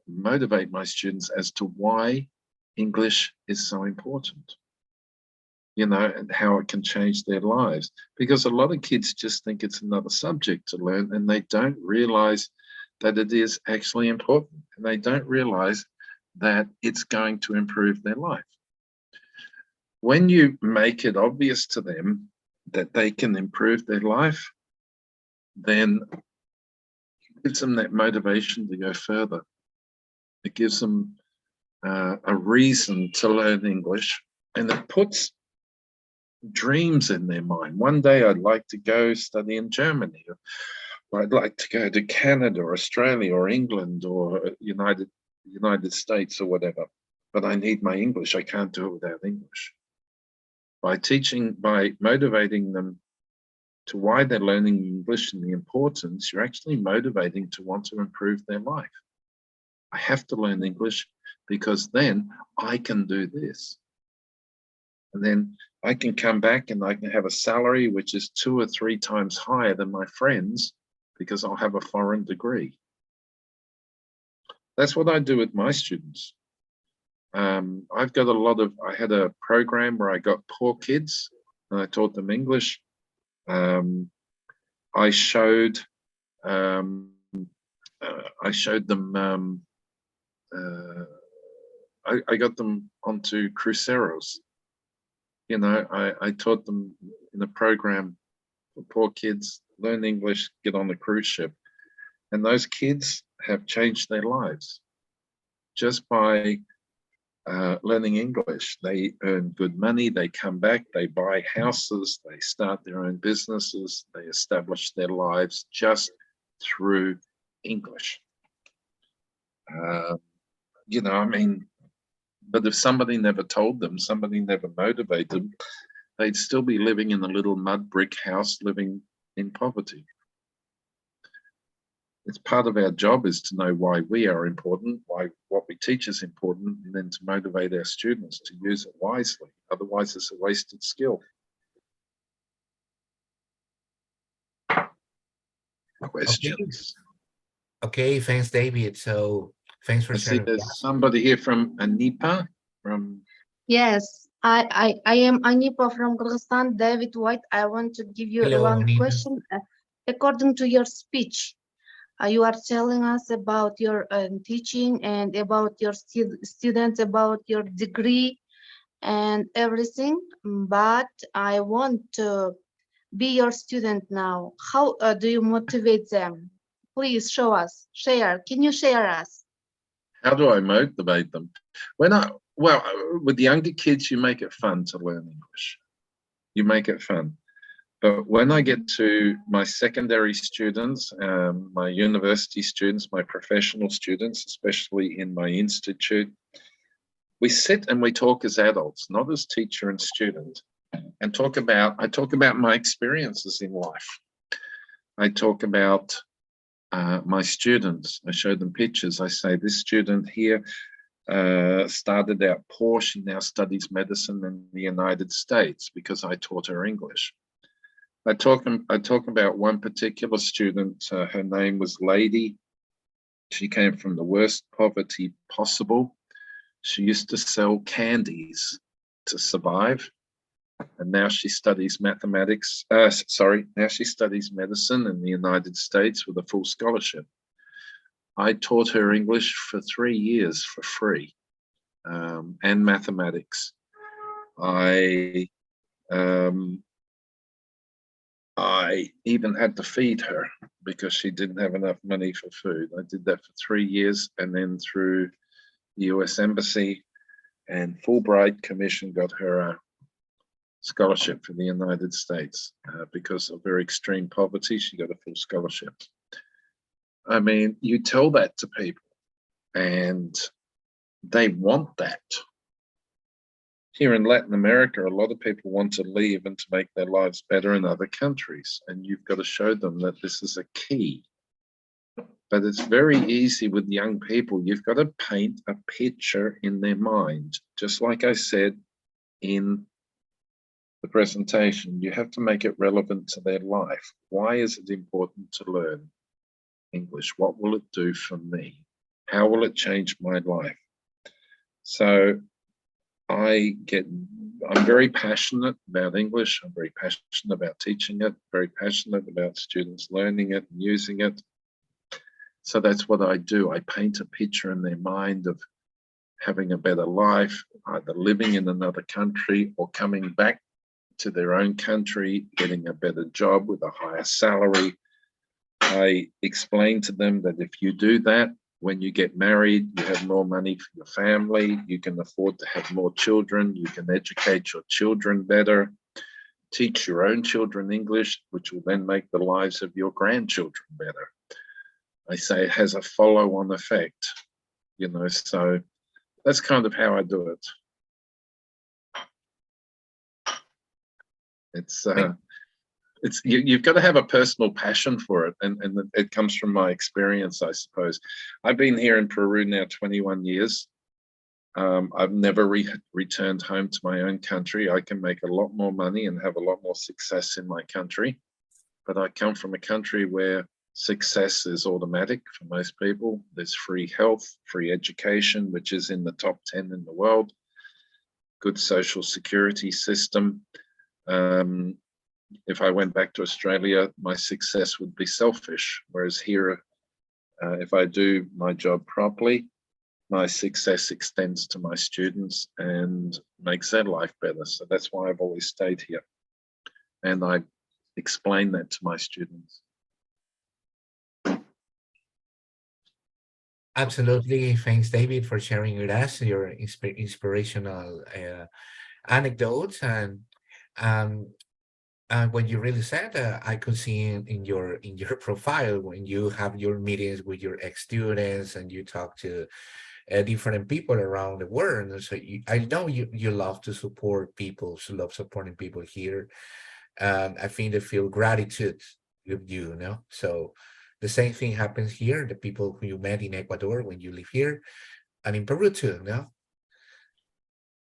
motivate my students as to why English is so important, and how it can change their lives. Because a lot of kids just think it's another subject to learn, and they don't realize that it is actually important, and they don't realize that it's going to improve their life. When you make it obvious to them that they can improve their life, then it gives them that motivation to go further. It gives them a reason to learn English, and it puts dreams in their mind. One day I'd like to go study in Germany, or I'd like to go to Canada or Australia or England or United States or whatever, but I need my English. I can't do it without English. By motivating them to why they're learning English and the importance, you're actually motivating to want to improve their life. I have to learn English because then I can do this. And then I can come back and I can have a salary which is 2 or 3 times higher than my friends, because I'll have a foreign degree. That's what I do with my students. I had a program where I got poor kids and I taught them English. I showed them, I got them onto cruceros. I taught them in a program for poor kids, learn English, get on the cruise ship. And those kids have changed their lives just by learning English. They earn good money, they come back, they buy houses, they start their own businesses, they establish their lives just through English. But if somebody never told them, somebody never motivated them, they'd still be living in a little mud brick house, living in poverty. It's part of our job is to know why we are important, why what we teach is important, and then to motivate our students to use it wisely. Otherwise, it's a wasted skill. Questions? Okay, thanks, David. So thanks for I see sharing. there's somebody here from Anipa. from? Yes, I am Anipa from Kyrgyzstan. David White, I want to give you Hello, one Anita. question. According to your speech, you are telling us about your teaching and about your students, about your degree and everything. But I want to be your student now. How do you motivate them? Please show us, share. Can you share us? How do I motivate them? Well, with younger kids, you make it fun to learn English. You make it fun. But when I get to my secondary students, my university students, my professional students, especially in my institute, we sit and we talk as adults, not as teacher and student, and I talk about my experiences in life. I talk about my students. I show them pictures. I say, this student here started out poor. She now studies medicine in the United States because I taught her English. I talk about one particular student. Her name was Lady. She came from the worst poverty possible. She used to sell candies to survive. And now she studies mathematics. Now she studies medicine in the United States with a full scholarship. I taught her English for 3 years for free, and mathematics. I even had to feed her because she didn't have enough money for food. I did that for 3 years, and then through the US Embassy and Fulbright Commission got her a scholarship for the United States. Because of very extreme poverty, she got a full scholarship. I mean, you tell that to people and they want that. Here in Latin America, a lot of people want to leave and to make their lives better in other countries. And you've got to show them that this is a key. But it's very easy with young people. You've got to paint a picture in their mind. Just like I said in the presentation, you have to make it relevant to their life. Why is it important to learn English? What will it do for me? How will it change my life? So I'm very passionate about English. I'm very passionate about teaching it, very passionate about students learning it and using it. So that's what I do. I paint a picture in their mind of having a better life, either living in another country or coming back to their own country, getting a better job with a higher salary. I explain to them that if you do that, when you get married, you have more money for your family, you can afford to have more children, you can educate your children better, teach your own children English, which will then make the lives of your grandchildren better. I say it has a follow-on effect, you know, so that's kind of how I do it. You've got to have a personal passion for it, and it comes from my experience, I suppose. I've been here in Peru now 21 years. I've never returned home to my own country. I can make a lot more money and have a lot more success in my country, but I come from a country where success is automatic for most people. There's free health, free education, which is in the top 10 in the world, good social security system. If I went back to Australia, my success would be selfish. Whereas here, if I do my job properly, my success extends to my students and makes their life better. So that's why I've always stayed here. And I explain that to my students. Absolutely. Thanks, David, for sharing with us your inspirational anecdotes. And what you really said, I could see in your profile when you have your meetings with your ex-students and you talk to different people around the world. And so I know you love to support people, so love supporting people here. I think they feel gratitude with you, you know. So the same thing happens here. The people who you met in Ecuador when you live here, and in Peru too, no?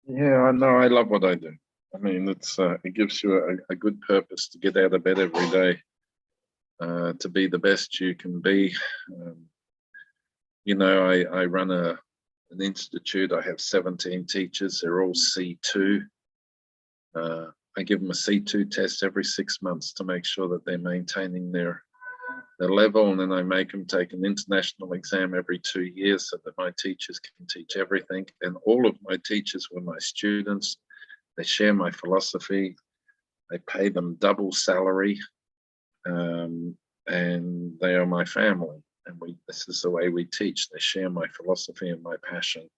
Yeah, I know. I love what I do. I mean, it gives you a good purpose to get out of bed every day, to be the best you can be. You know, I run a an institute. I have 17 teachers. They're all C2. I give them a C2 test every 6 months to make sure that they're maintaining their level, and then I make them take an international exam every 2 years so that my teachers can teach everything. And all of my teachers were my students. They share my philosophy. I pay them double salary, and they are my family. And this is the way we teach. They share my philosophy and my passion,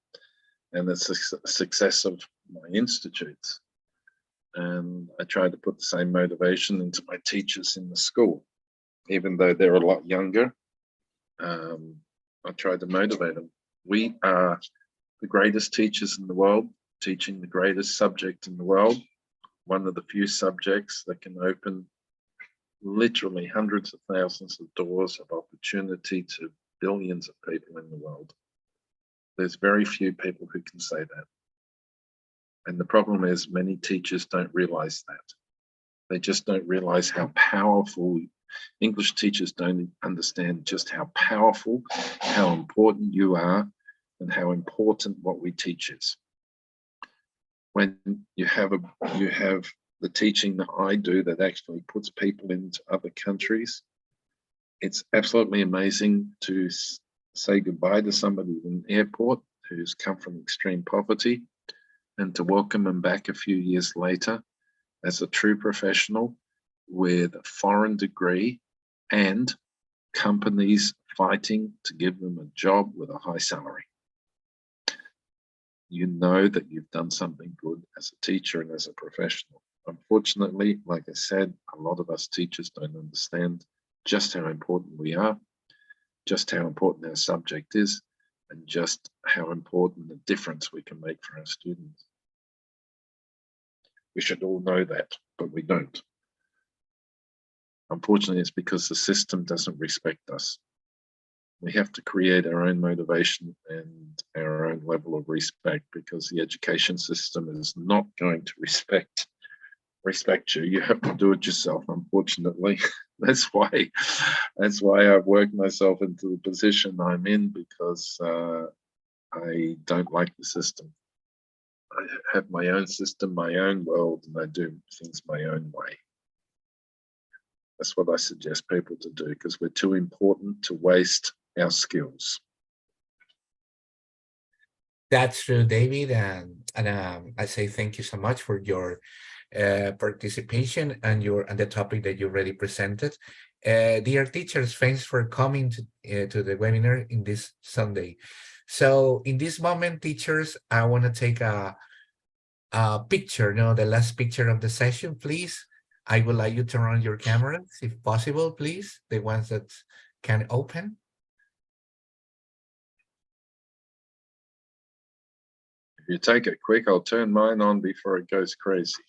and it's the success of my institutes. And I try to put the same motivation into my teachers in the school, even though they're a lot younger. I try to motivate them. We are the greatest teachers in the world, teaching the greatest subject in the world. One of the few subjects that can open literally hundreds of thousands of doors of opportunity to billions of people in the world. There's very few people who can say that. And the problem is many teachers don't realize that. They just don't realize how powerful. English teachers don't understand just how powerful, how important you are, and how important what we teach is. When you have the teaching that I do that actually puts people into other countries, it's absolutely amazing to say goodbye to somebody in an airport who's come from extreme poverty, and to welcome them back a few years later as a true professional with a foreign degree and companies fighting to give them a job with a high salary. You know that you've done something good as a teacher and as a professional. Unfortunately, like I said, a lot of us teachers don't understand just how important we are, just how important our subject is, and just how important the difference we can make for our students. We should all know that, but we don't. Unfortunately, it's because the system doesn't respect us. We have to create our own motivation and our own level of respect, because the education system is not going to respect you. You have to do it yourself, unfortunately. That's why I've worked myself into the position I'm in, because I don't like the system. I have my own system, my own world, and I do things my own way. That's what I suggest people to do, because we're too important to waste our skills. That's true, David, and I say thank you so much for your participation and the topic that you already presented. Dear teachers, thanks for coming to the webinar in this Sunday. So in this moment, teachers, I want to take a picture, the last picture of the session, please. I would like you to turn on your cameras, if possible, please, the ones that can open. If you take it quick, I'll turn mine on before it goes crazy.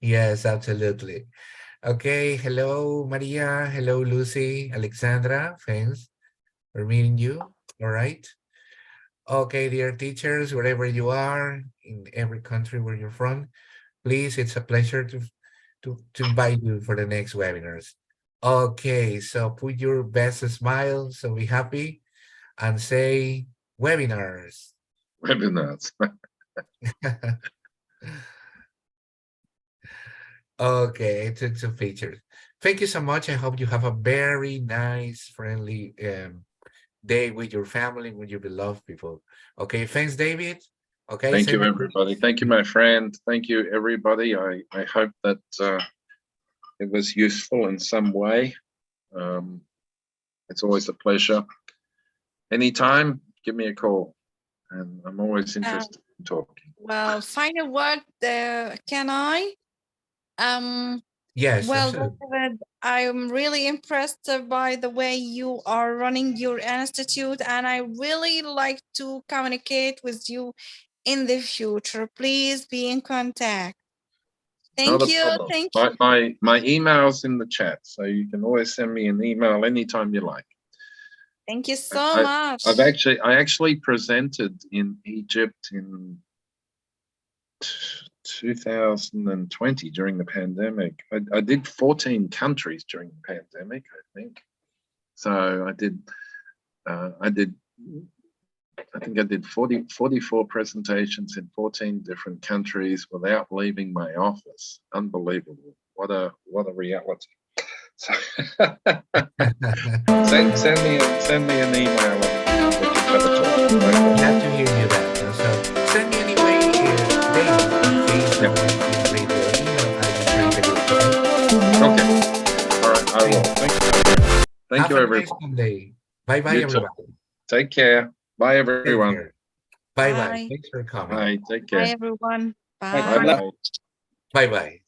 Yes, absolutely. Okay, hello, Maria. Hello, Lucy, Alexandra. Thanks for meeting you. All right. Okay, dear teachers, wherever you are, in every country where you're from, please, it's a pleasure to invite you for the next webinars. Okay, so put your best smile, so be happy, and say webinars. Webinars. Okay, I took some pictures. Thank you so much. I hope you have a very nice, friendly day with your family, with your beloved people. Okay, thanks, David. Okay. Thank you, everybody. Thank you, my friend. Thank you, everybody. I hope that it was useful in some way. It's always a pleasure. Anytime, give me a call. And I'm always interested in talking. Well, final word, can I? Yes, Well, absolutely. David, I'm really impressed by the way you are running your institute, and I really like to communicate with you in the future. Please be in contact. Not Thank a you. problem. Thank you. My email's in the chat, so you can always send me an email anytime you like. Thank you so much. I actually presented in Egypt in 2020 during the pandemic. I did 14 countries during the pandemic, I think. So I did I think I did 44 presentations in 14 different countries without leaving my office. Unbelievable. What a reality. So send me an email and we can have a talk. Okay. Glad to hear you that. So send me anyway, Dave, in case you Yep. want to read your email, I will read it. Okay. All right, I will. Thank you. Thank Have you, a everyone. nice Sunday. Bye-bye, You too. everybody. Take care. Bye, Take everyone. care. Bye-bye. Bye. Thanks for coming. Bye. Take Bye, care. everyone. Bye. Bye. Bye. Bye-bye.